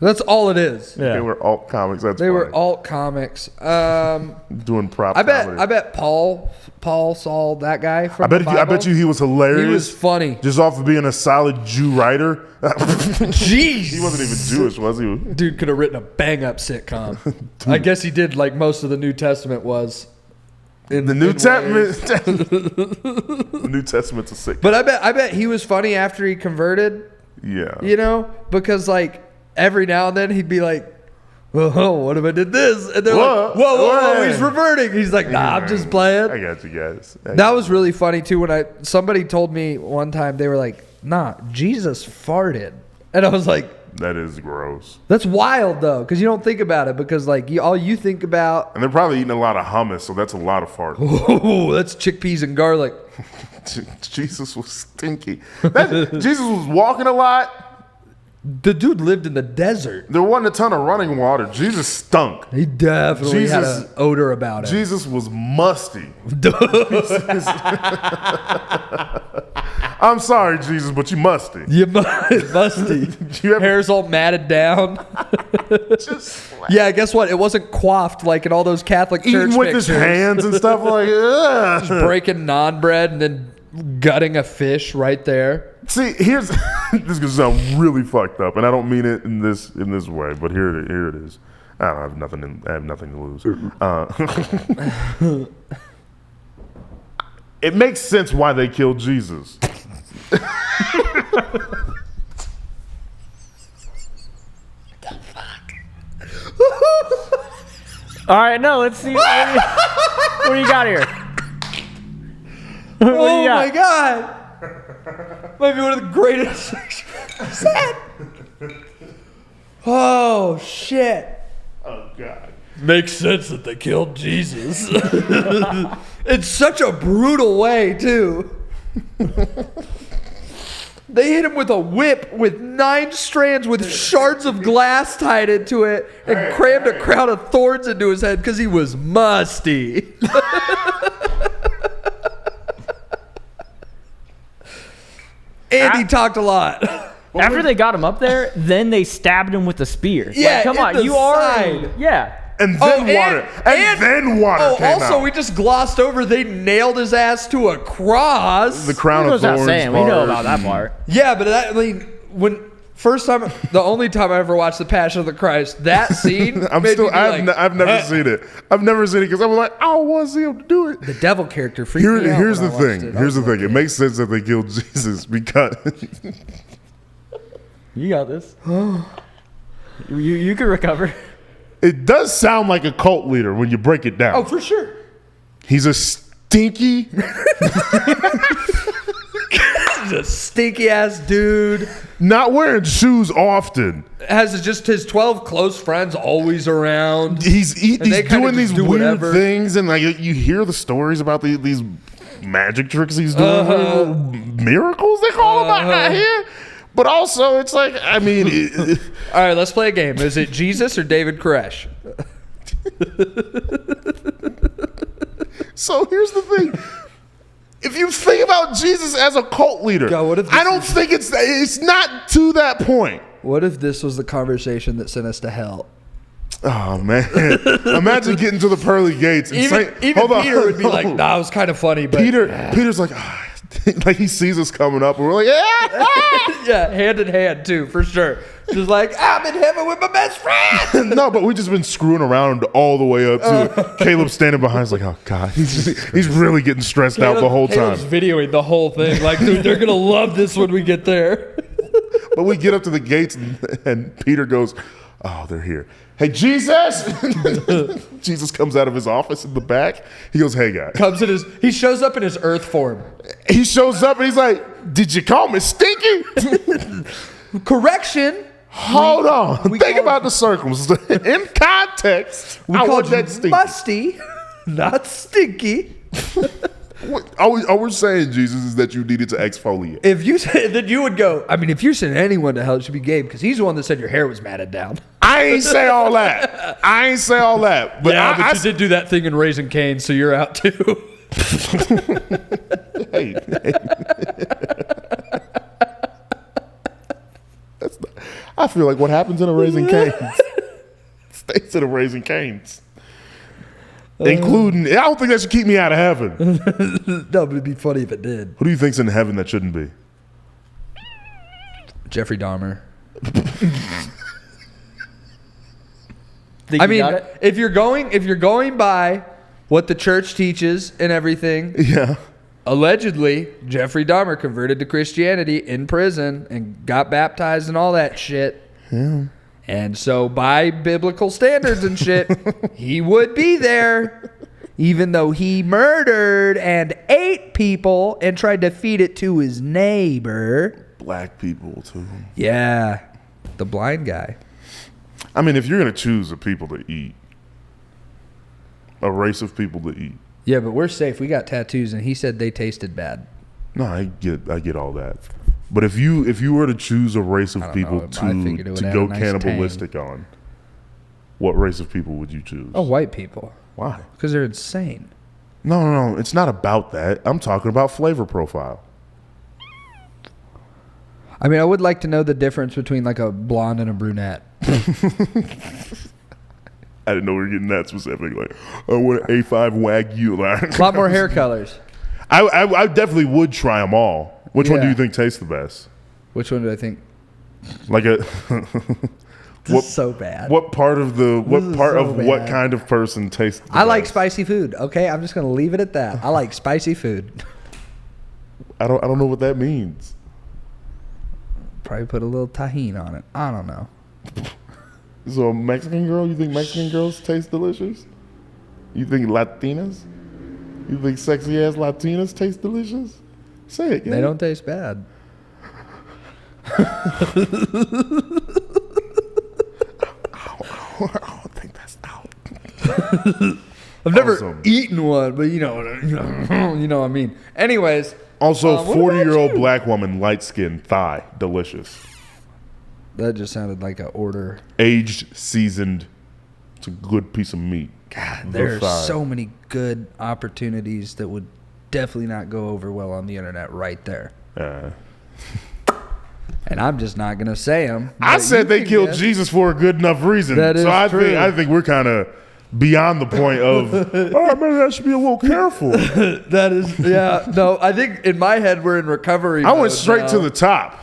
Speaker 1: That's all it is.
Speaker 3: Yeah.
Speaker 2: They were alt comics. That's
Speaker 1: They
Speaker 2: funny.
Speaker 1: were alt comics.
Speaker 2: Doing prop
Speaker 1: I
Speaker 2: comedy.
Speaker 1: bet Paul saw that guy from
Speaker 2: I bet
Speaker 1: the Bible.
Speaker 2: you he was hilarious.
Speaker 1: He was funny.
Speaker 2: Just off of being a solid Jew writer.
Speaker 1: Jeez.
Speaker 2: He wasn't even Jewish, was he?
Speaker 1: Dude could have written a bang up sitcom. I guess he did, like most of the New Testament was.
Speaker 2: The New Testament. The New Testament's a sick.
Speaker 1: But I bet he was funny after he converted.
Speaker 2: Yeah.
Speaker 1: You know, because like every now and then he'd be like, "Whoa, what if I did this?" And they're like, "Whoa, he's reverting." He's like, "Nah, I'm just playing."
Speaker 2: I got you guys.
Speaker 1: That was really funny too. When somebody told me one time, they were like, "Nah, Jesus farted," and I was like,
Speaker 2: That is gross.
Speaker 1: "That's wild though," because you don't think about it. Because like all you think about,
Speaker 2: And they're probably eating a lot of hummus, so that's a lot of fart.
Speaker 1: oh, that's chickpeas and garlic.
Speaker 2: Jesus was stinky. Jesus was walking a lot.
Speaker 1: The dude lived in the desert.
Speaker 2: There wasn't a ton of running water. Jesus stunk.
Speaker 1: He definitely had
Speaker 2: Jesus-
Speaker 1: an odor about it.
Speaker 2: Jesus was musty. I'm sorry, Jesus, but you musty.
Speaker 1: You musty.
Speaker 2: You ever-
Speaker 1: Hair's all matted down.
Speaker 2: Just
Speaker 1: Yeah, guess what? It wasn't coiffed like in all those Catholic church
Speaker 2: eating with his
Speaker 1: pictures.
Speaker 2: hands and stuff like ugh.
Speaker 1: Breaking naan bread and then gutting a fish right there.
Speaker 2: See, here's this is gonna sound really fucked up, and I don't mean it in this way, but here it is. I have nothing to lose. It makes sense why they killed Jesus.
Speaker 3: All right, no, let's see. What do you got here? What do
Speaker 1: Oh
Speaker 3: you got?
Speaker 1: my god! Might be one of the greatest. Oh shit!
Speaker 2: Oh God.
Speaker 1: Makes sense that they killed Jesus. It's such a brutal way too. They hit him with a whip with 9 strands with shards of glass tied into it and crammed a crown of thorns into his head because he was musty. And he talked a lot.
Speaker 3: After they got him up there, then they stabbed him with a spear.
Speaker 1: Yeah,
Speaker 3: Like, come
Speaker 1: in
Speaker 3: on,
Speaker 1: the
Speaker 3: you
Speaker 1: side.
Speaker 3: are. Yeah.
Speaker 2: And then then water came
Speaker 1: also,
Speaker 2: out.
Speaker 1: we just glossed over. They nailed his ass to a cross.
Speaker 2: The crown
Speaker 3: Who
Speaker 2: of
Speaker 3: goes out
Speaker 2: thorns.
Speaker 3: saying? We know
Speaker 2: part.
Speaker 3: about that part.
Speaker 1: Yeah, but that, I mean, the only time I ever watched The Passion of the Christ, that scene.
Speaker 2: I've
Speaker 1: made me be
Speaker 2: never
Speaker 1: like,
Speaker 2: seen it. I've never seen it because I was like, I don't want to see him do it.
Speaker 1: The devil character freaked me out.
Speaker 2: Here's
Speaker 1: when
Speaker 2: the
Speaker 1: I watched
Speaker 2: thing.
Speaker 1: it.
Speaker 2: Here's the thing. It makes sense that they killed Jesus because
Speaker 3: You got this. you can recover.
Speaker 2: it does sound like a cult leader when you break it down.
Speaker 1: Oh, for sure.
Speaker 2: He's a stinky,
Speaker 1: He's a stinky ass dude.
Speaker 2: not wearing shoes often.
Speaker 1: Has just his 12 close friends always around.
Speaker 2: He's
Speaker 1: they kinda
Speaker 2: doing
Speaker 1: just
Speaker 2: these
Speaker 1: do
Speaker 2: weird
Speaker 1: whatever.
Speaker 2: things, and like you hear the stories about these magic tricks he's doing, miracles they call them out here. But also, it's like, I mean,
Speaker 1: All right, let's play a game. Is it Jesus or David Koresh?
Speaker 2: so here's the thing. If you think about Jesus as a cult leader,
Speaker 1: God, what if
Speaker 2: I
Speaker 1: this
Speaker 2: don't think it's not to that point.
Speaker 1: What if this was the conversation that sent us to hell?
Speaker 2: Oh man! Imagine getting to the pearly gates and
Speaker 1: Even
Speaker 2: saying, "Hold on."
Speaker 1: Peter would be like, "Nah, it was kind of funny." But
Speaker 2: Peter's like, like he sees us coming up, and we're like, "Yeah."
Speaker 1: yeah, hand in hand too, for sure. Just like I'm in heaven with my best friend.
Speaker 2: No, but we just been screwing around all the way up to Caleb standing behind. He's like, "Oh God," he's really getting stressed out the whole time.
Speaker 1: Caleb's videoing the whole thing. Like, dude, they're gonna love this when we get there.
Speaker 2: But we get up to the gates, and Peter goes, "Oh, they're here. Hey, Jesus!" Jesus comes out of his office in the back. He goes, "Hey, guy."
Speaker 1: He shows up in his earth form.
Speaker 2: He shows up and he's like, "Did you call me stinky?"
Speaker 1: Correction.
Speaker 2: Hold on.
Speaker 1: we
Speaker 2: Think
Speaker 1: called-
Speaker 2: about the circumstance. In context,
Speaker 1: We
Speaker 2: I
Speaker 1: called
Speaker 2: want
Speaker 1: you
Speaker 2: that stinky.
Speaker 1: musty, not stinky.
Speaker 2: All we're saying, Jesus, is that you needed to exfoliate.
Speaker 1: If you said that, you would go. I mean, if you sent anyone to hell, it should be Gabe because he's the one that said your hair was matted down.
Speaker 2: I ain't say all that. But
Speaker 1: yeah, you did do that thing in Raising Cane's, so you're out too.
Speaker 2: Hey. I feel like what happens in a Raising Cane's stays in a Raising Cane's. Including, I don't think that should keep me out of heaven.
Speaker 1: No, but it'd be funny if it did.
Speaker 2: Who do you think's in heaven that shouldn't be?
Speaker 1: Jeffrey Dahmer.
Speaker 3: Think
Speaker 1: I
Speaker 3: you
Speaker 1: mean,
Speaker 3: got it?
Speaker 1: if you're going by what the church teaches and everything,
Speaker 2: Yeah.
Speaker 1: allegedly Jeffrey Dahmer converted to Christianity in prison and got baptized and all that shit.
Speaker 2: Yeah.
Speaker 1: And so by biblical standards and shit, he would be there, even though he murdered and ate people and tried to feed it to his neighbor.
Speaker 2: Black people, too.
Speaker 1: Yeah, the blind guy.
Speaker 2: I mean, if you're going to choose a people to eat, a race of people to eat.
Speaker 1: Yeah, but we're safe. We got tattoos, and he said they tasted bad.
Speaker 2: No, I get all that. But if you were to choose a race of people to go cannibalistic on, what race of people would you choose?
Speaker 1: Oh, white people.
Speaker 2: Why?
Speaker 1: Because they're insane.
Speaker 2: No. It's not about that. I'm talking about flavor profile.
Speaker 1: I mean, I would like to know the difference between like a blonde and a brunette.
Speaker 2: I didn't know we were getting that specific. Like, I want an A5 Wagyu.
Speaker 1: A lot more hair colors.
Speaker 2: I definitely would try them all. Which one do
Speaker 1: Yeah.
Speaker 2: you think tastes the best?
Speaker 1: Which one do I think?
Speaker 2: Like a
Speaker 1: This is so bad.
Speaker 2: what part of
Speaker 1: This is so
Speaker 2: what
Speaker 1: bad.
Speaker 2: kind of person tastes the
Speaker 1: I like
Speaker 2: best?
Speaker 1: spicy food. Okay, I'm just gonna leave it at that. I like spicy food.
Speaker 2: I don't know what that means.
Speaker 1: Probably put a little tahini on it. I don't know.
Speaker 2: So a Mexican girl, you think Mexican girls taste delicious? You think Latinas? You think sexy ass Latinas taste delicious? Say it, Gabe.
Speaker 1: They don't taste bad.
Speaker 2: I don't think that's out.
Speaker 1: I've never
Speaker 2: Awesome.
Speaker 1: eaten one, but you know what I mean. Anyways,
Speaker 2: Also,
Speaker 1: what
Speaker 2: 40-year-old
Speaker 1: about you?
Speaker 2: black woman, light skin, thigh, delicious.
Speaker 1: that just sounded like an order.
Speaker 2: Aged, seasoned. It's a good piece of meat.
Speaker 1: God,
Speaker 2: The
Speaker 1: there are
Speaker 2: thigh.
Speaker 1: so many good opportunities that would definitely not go over well on the internet right there. And I'm just not gonna say them.
Speaker 2: I said they killed Jesus for a good enough reason.
Speaker 1: That is
Speaker 2: so I
Speaker 1: true.
Speaker 2: think we're kind of beyond the point of, oh, maybe I should be a little careful.
Speaker 1: That is, yeah. No, I think in my head we're in recovery.
Speaker 2: I went
Speaker 1: mode
Speaker 2: straight
Speaker 1: now.
Speaker 2: to the top.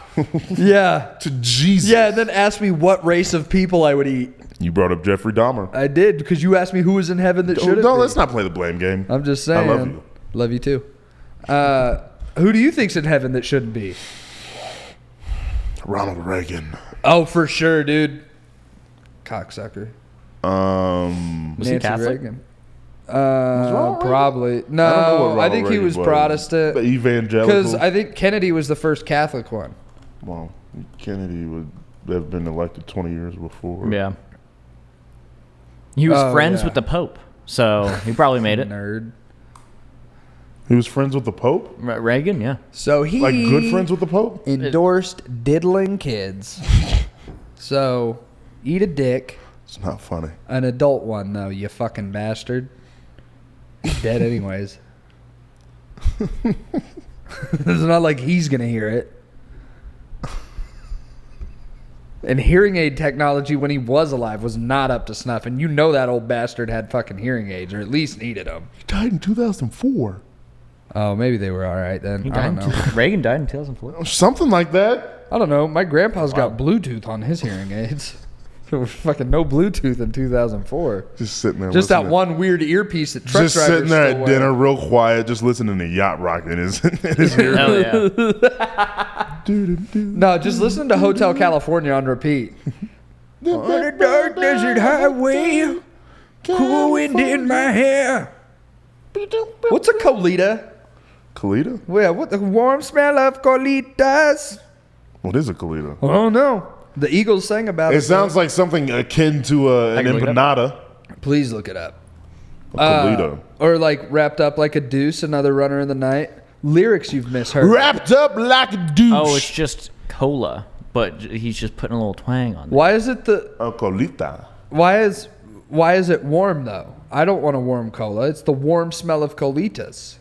Speaker 1: Yeah.
Speaker 2: To Jesus.
Speaker 1: Yeah, and then asked me what race of people I would eat.
Speaker 2: You brought up Jeffrey Dahmer.
Speaker 1: I did because you asked me who was in heaven that shouldn't
Speaker 2: No,
Speaker 1: be.
Speaker 2: let's not play the blame game.
Speaker 1: I'm just saying.
Speaker 2: I love you.
Speaker 1: Love you too. Who do you think's in heaven that shouldn't be?
Speaker 2: Ronald Reagan.
Speaker 1: Oh, for sure, dude. Cocksucker.
Speaker 3: Was he
Speaker 1: Nancy
Speaker 3: Catholic?
Speaker 1: Reagan.
Speaker 2: Ronald Reagan?
Speaker 1: Probably.
Speaker 2: I don't know what
Speaker 1: No, I
Speaker 2: Ronald
Speaker 1: think he
Speaker 2: Reagan
Speaker 1: was Protestant.
Speaker 2: The evangelical.
Speaker 1: Because I think Kennedy was the first Catholic one.
Speaker 2: Well, Kennedy would have been elected 20 years before.
Speaker 3: Yeah. He was
Speaker 1: Oh,
Speaker 3: friends
Speaker 1: yeah.
Speaker 3: with the Pope, so he probably made it.
Speaker 1: Nerd.
Speaker 2: He was friends with the Pope?
Speaker 3: Reagan, yeah.
Speaker 1: So he
Speaker 2: Like good friends with the Pope?
Speaker 1: endorsed diddling kids. So eat a dick.
Speaker 2: It's not funny.
Speaker 1: An adult one though, you fucking bastard. He's dead anyways. It's not like he's gonna hear it. And hearing aid technology when he was alive was not up to snuff, and you know that old bastard had fucking hearing aids, or at least needed them.
Speaker 2: He died in 2004.
Speaker 1: Oh, maybe they were all right then.
Speaker 3: He
Speaker 1: I don't
Speaker 3: died.
Speaker 1: know.
Speaker 3: Reagan died in 2004.
Speaker 2: Something like that.
Speaker 1: I don't know. My grandpa's got Bluetooth on his hearing aids. There was fucking no Bluetooth in 2004.
Speaker 2: Just sitting there.
Speaker 1: Just that
Speaker 2: listening.
Speaker 1: one weird earpiece that truck
Speaker 2: Just
Speaker 1: drivers
Speaker 2: sitting there
Speaker 1: still
Speaker 2: at
Speaker 1: wear.
Speaker 2: dinner, real quiet, just listening to yacht rock in his ear.
Speaker 3: Hell yeah.
Speaker 1: No, just listen to Hotel California on repeat. On a dark desert highway, cool wind in my hair. What's a colita?
Speaker 2: Colita?
Speaker 1: Well, what the warm smell of colitas?
Speaker 2: What is a colita?
Speaker 1: I don't know. The Eagles sang about it.
Speaker 2: It sounds like something akin to an
Speaker 3: can look it
Speaker 2: empanada.
Speaker 1: Please look it up.
Speaker 2: A colita.
Speaker 1: Or like wrapped up like a deuce, another runner in the night. Lyrics you've misheard.
Speaker 2: Wrapped up like a douche.
Speaker 3: Oh, it's just cola, but he's just putting a little twang on it.
Speaker 1: Why is it
Speaker 2: colita.
Speaker 1: Why is it warm though? I don't want a warm cola. It's the warm smell of colitas.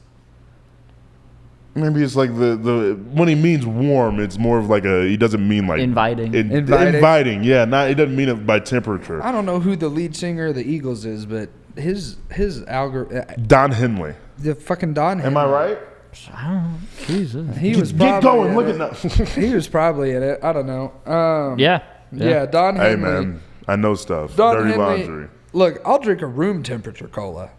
Speaker 2: Maybe it's like the when he means warm, it's more of like he doesn't mean like
Speaker 3: inviting.
Speaker 2: Inviting, yeah. He doesn't mean it by temperature.
Speaker 1: I don't know who the lead singer of the Eagles is, but his algorithm.
Speaker 2: Don Henley.
Speaker 1: The fucking Don Henley.
Speaker 2: Am I right?
Speaker 3: I don't know. Jesus.
Speaker 1: He was
Speaker 2: Get
Speaker 1: probably
Speaker 2: going. Look at that.
Speaker 1: He was probably in it. I don't know.
Speaker 3: Yeah.
Speaker 1: Don Henley.
Speaker 2: Hey man, I know stuff.
Speaker 1: Don
Speaker 2: Dirty
Speaker 1: Henley,
Speaker 2: laundry.
Speaker 1: Look, I'll drink a room temperature cola,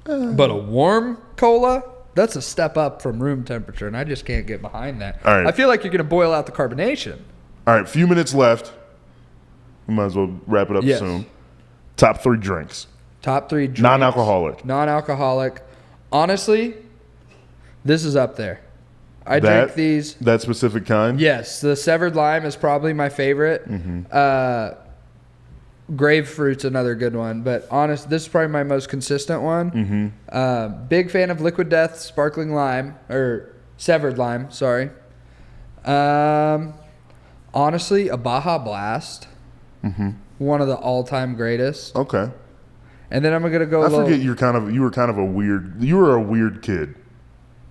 Speaker 1: but a warm cola, that's a step up from room temperature, and I just can't get behind that.
Speaker 2: All right.
Speaker 1: I feel like you're gonna boil out the carbonation.
Speaker 2: All right, few minutes left. We might as well wrap it up
Speaker 1: Yes.
Speaker 2: soon. Top 3 drinks.
Speaker 1: Top 3 drinks.
Speaker 2: Non-alcoholic.
Speaker 1: Honestly, this is up there. I drink these.
Speaker 2: That specific kind?
Speaker 1: Yes, the severed lime is probably my favorite. Grapefruit's another good one, but this is probably my most consistent one. Big fan of Liquid Death sparkling lime, or severed lime, sorry. Honestly, a Baja Blast. One of the all-time greatest.
Speaker 2: Okay.
Speaker 1: And then I'm gonna go.
Speaker 2: I forget you were kind of a weird kid.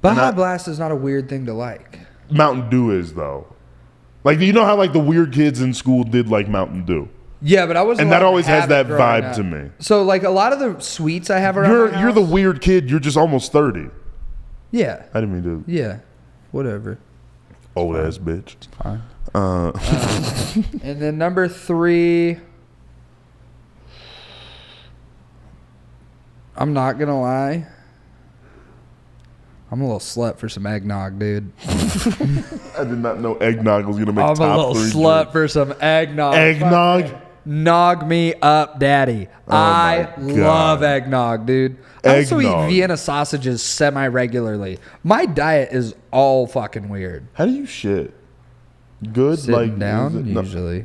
Speaker 1: Baja Blast is not a weird thing to like.
Speaker 2: Mountain Dew is though. Like, you know how like the weird kids in school did like Mountain Dew.
Speaker 1: Yeah, but I was.
Speaker 2: And that always has that vibe to me.
Speaker 1: So like a lot of the sweets I have around my house,
Speaker 2: you're the weird kid. You're just almost 30.
Speaker 1: Yeah.
Speaker 2: I didn't mean to.
Speaker 1: Yeah. Whatever.
Speaker 2: Old ass bitch.
Speaker 1: It's fine. And then number 3. I'm not gonna lie. I'm a little slut for some eggnog, dude.
Speaker 2: I did not know eggnog was gonna make top 3.
Speaker 1: I'm a little slut for some eggnog.
Speaker 2: Eggnog?
Speaker 1: Nog me up, daddy. I love eggnog, dude. I also eat Vienna sausages semi-regularly. My diet is all fucking weird.
Speaker 2: How do you shit? Good?
Speaker 1: Sitting
Speaker 2: like
Speaker 1: down, usually.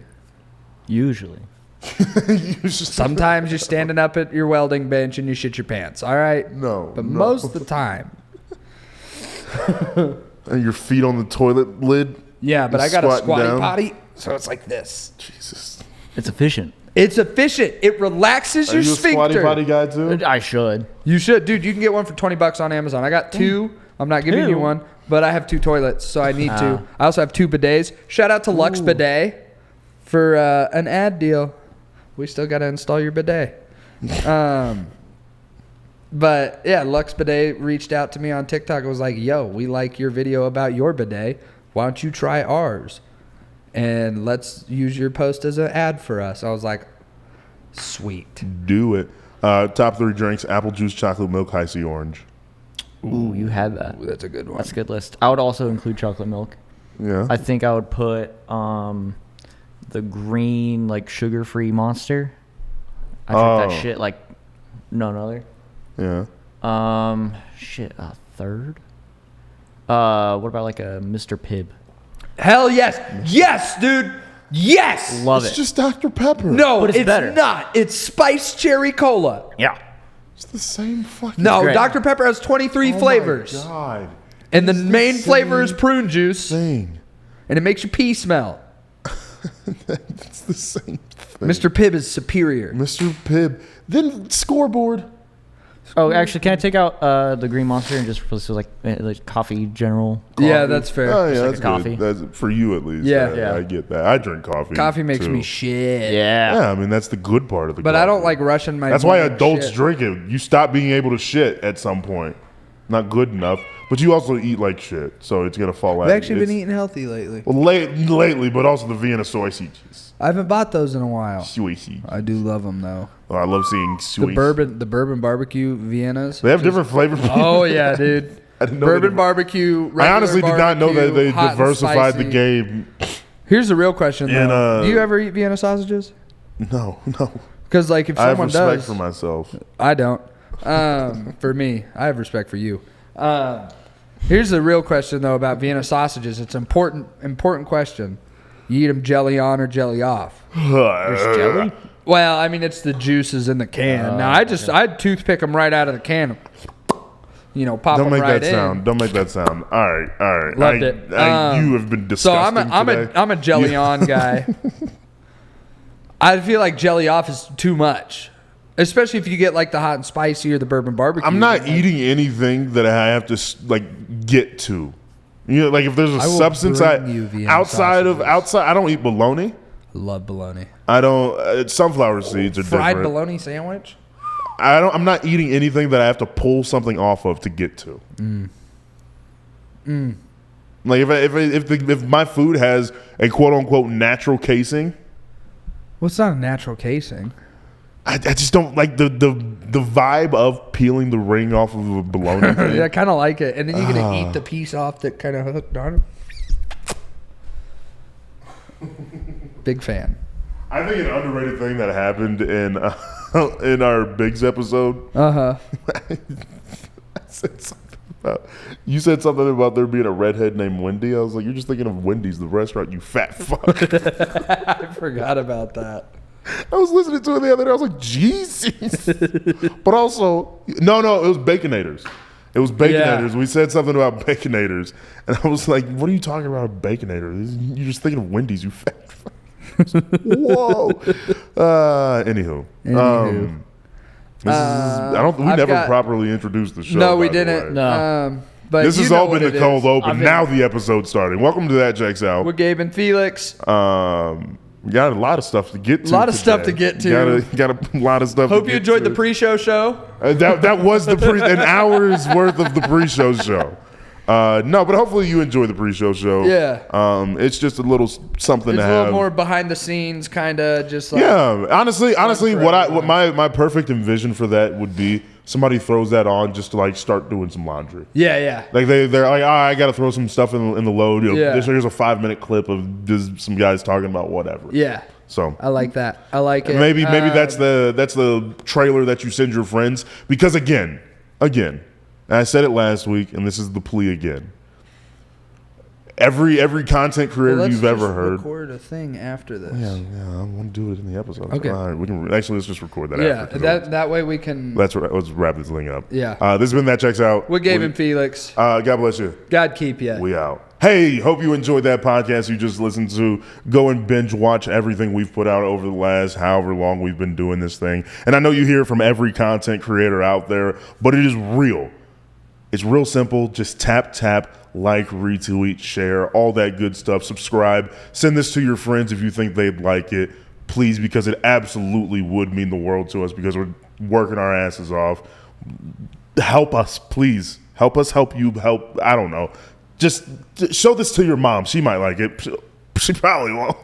Speaker 3: Usually.
Speaker 1: Sometimes you're standing up at your welding bench and you shit your pants, all right?
Speaker 2: No.
Speaker 1: But most of the time.
Speaker 2: And your feet on the toilet lid?
Speaker 1: Yeah, but I got a squatty
Speaker 2: down.
Speaker 1: potty, so it's like this.
Speaker 2: Jesus.
Speaker 3: It's efficient.
Speaker 1: It's efficient. It relaxes your
Speaker 2: Are you
Speaker 1: sphincter.
Speaker 2: a squatty potty guy too?
Speaker 3: I should.
Speaker 1: You should. Dude, you can get one for $20 on Amazon. I got 2. I'm not giving you one, but I have 2 toilets, so I need 2. I also have 2 bidets. Shout out to Lux Bidet for an ad deal. We still got to install your bidet. But yeah, Lux Bidet reached out to me on TikTok. It was like, yo, we like your video about your bidet. Why don't you try ours? And let's use your post as an ad for us. I was like, sweet.
Speaker 2: Do it. Top 3 drinks: apple juice, chocolate milk, icy orange.
Speaker 3: Ooh, you had that.
Speaker 1: Ooh, that's a good one.
Speaker 3: That's a good list. I would also include chocolate milk.
Speaker 2: Yeah.
Speaker 3: I think I would put the green, like, sugar-free Monster. I drink that shit like none other.
Speaker 2: Yeah.
Speaker 3: Shit, a third? What about like a Mr. Pibb?
Speaker 1: Hell yes. Yes, dude. Yes.
Speaker 3: Love
Speaker 2: It's
Speaker 3: it.
Speaker 2: just Dr. Pepper.
Speaker 1: No,
Speaker 3: But it's
Speaker 1: it's
Speaker 3: better.
Speaker 1: not. It's spiced cherry cola.
Speaker 3: Yeah.
Speaker 2: It's the same fucking.
Speaker 1: No,
Speaker 3: great.
Speaker 1: Dr. Pepper has 23 flavors.
Speaker 2: Oh my God.
Speaker 1: And the
Speaker 2: It's the
Speaker 1: main flavor is
Speaker 2: same
Speaker 1: prune juice.
Speaker 2: Thing.
Speaker 1: And it makes your pee smell.
Speaker 2: It's the same thing.
Speaker 1: Mr. Pibb is superior.
Speaker 2: Mr. Pibb. Then scoreboard.
Speaker 3: Oh, actually, can I take out the green Monster and just replace it with like coffee general? Coffee?
Speaker 1: Yeah, that's fair.
Speaker 2: Oh yeah,
Speaker 3: like
Speaker 2: that's
Speaker 3: a coffee.
Speaker 2: good. That's for you at least.
Speaker 1: Yeah.
Speaker 2: I get that. I drink coffee.
Speaker 1: Coffee makes
Speaker 2: too.
Speaker 1: me shit.
Speaker 3: Yeah.
Speaker 2: Yeah, I mean that's the good part of the.
Speaker 1: But
Speaker 2: coffee.
Speaker 1: I don't like rushing my.
Speaker 2: That's why
Speaker 1: morning
Speaker 2: adults
Speaker 1: shit.
Speaker 2: drink it. You stop being able to shit at some point. Not good enough, but you also eat like shit, so it's gonna fall out.
Speaker 1: I've actually been eating healthy lately.
Speaker 2: Well, lately, but also the Vienna soy cheese.
Speaker 1: I haven't bought those in a while.
Speaker 2: Soy cheese.
Speaker 1: I do love them though.
Speaker 2: Oh, I love seeing soy.
Speaker 1: The bourbon barbecue Viennas.
Speaker 2: They have different flavors.
Speaker 1: Oh yeah, dude.
Speaker 2: I didn't know
Speaker 1: Bourbon
Speaker 2: they-
Speaker 1: barbecue.
Speaker 2: I honestly did not know that they
Speaker 1: hot and
Speaker 2: diversified the
Speaker 1: spicy.
Speaker 2: game.
Speaker 1: Here's the real question though.
Speaker 2: And,
Speaker 1: Do you ever eat Vienna sausages?
Speaker 2: No.
Speaker 1: Because like if
Speaker 2: I have
Speaker 1: someone
Speaker 2: respect
Speaker 1: does,
Speaker 2: for myself.
Speaker 1: I don't. For me, I have respect for you. Here's the real question though about Vienna sausages. It's an important question. You eat them jelly on or jelly off?
Speaker 3: There's jelly?
Speaker 1: Well, I mean, it's the juices in the can. Now, I'd toothpick them right out of the can. You know, pop them right in.
Speaker 2: Don't make that sound. All right.
Speaker 1: Loved it.
Speaker 2: You have been disgusting today.
Speaker 1: I'm a jelly on guy. I feel like jelly off is too much, especially if you get like the hot and spicy or the bourbon barbecue.
Speaker 2: I'm not eating anything that I have to like get to. You know, like if there's a substance outside, I don't eat bologna.
Speaker 1: I love bologna.
Speaker 2: I don't. Sunflower seeds are
Speaker 1: fried
Speaker 2: different.
Speaker 1: bologna sandwich.
Speaker 2: I'm not eating anything that I have to pull something off of to get to. Like if my food has a quote unquote natural casing.
Speaker 1: Well, it's not a natural casing.
Speaker 2: I just don't like the vibe of peeling the ring off of a bologna thing.
Speaker 1: Yeah, I kind of like it. And then you're going to eat the piece off that kind of hooked on it. Big fan.
Speaker 2: I think an underrated thing that happened in our Biggs episode. You said something about there being a redhead named Wendy. I was like, you're just thinking of Wendy's, the restaurant, you fat fuck.
Speaker 1: I forgot about that.
Speaker 2: I was listening to it the other day. I was like, Jesus. But also, no, it was Baconators. It was Baconators. Yeah. We said something about Baconators. And I was like, what are you talking about, Baconators? You're just thinking of Wendy's, you fat fuck. Whoa. Anywho. We never properly introduced the show.
Speaker 1: No, we didn't. No. But
Speaker 2: this has all been the cold open. Now the episode's starting. Welcome to That Checks Out.
Speaker 1: With Gabe and Felix.
Speaker 2: We got a lot of stuff to get to.
Speaker 1: Got a lot of stuff.
Speaker 2: Hope
Speaker 1: you enjoyed the pre-show show.
Speaker 2: That was an hour's worth of the pre-show show. No, but hopefully you enjoy the pre-show show.
Speaker 1: Yeah.
Speaker 2: It's just a little something to have.
Speaker 1: It's a little more behind the scenes, kind of just like.
Speaker 2: Yeah. Honestly, what my perfect envision for that would be somebody throws that on just to like start doing some laundry.
Speaker 1: Yeah.
Speaker 2: Like they're like, I got to throw some stuff in the load. You know, here's a 5-minute clip of just some guys talking about whatever.
Speaker 1: Yeah.
Speaker 2: So
Speaker 1: I like that. I like it.
Speaker 2: Maybe that's the trailer that you send your friends, because again, I said it last week, and this is the plea again. Every content creator you've ever heard.
Speaker 1: Record a thing after this.
Speaker 2: Yeah, I want to do it in the episode.
Speaker 1: Okay.
Speaker 2: All right, we can let's just record that.
Speaker 1: Yeah,
Speaker 2: after,
Speaker 1: that way we can.
Speaker 2: Let's wrap this thing up.
Speaker 1: Yeah.
Speaker 2: This has been That Checks Out.
Speaker 1: With Gabe and Felix.
Speaker 2: God bless you.
Speaker 1: God keep you.
Speaker 2: We out. Hey, hope you enjoyed that podcast you just listened to. Go and binge watch everything we've put out over the last however long we've been doing this thing. And I know you hear from every content creator out there, but it is real. It's real simple. Just tap, like, retweet, share, all that good stuff. Subscribe. Send this to your friends if you think they'd like it. Please, because it absolutely would mean the world to us, because we're working our asses off. Help us, please. Help us help you help. I don't know. Just show this to your mom. She might like it. She probably won't.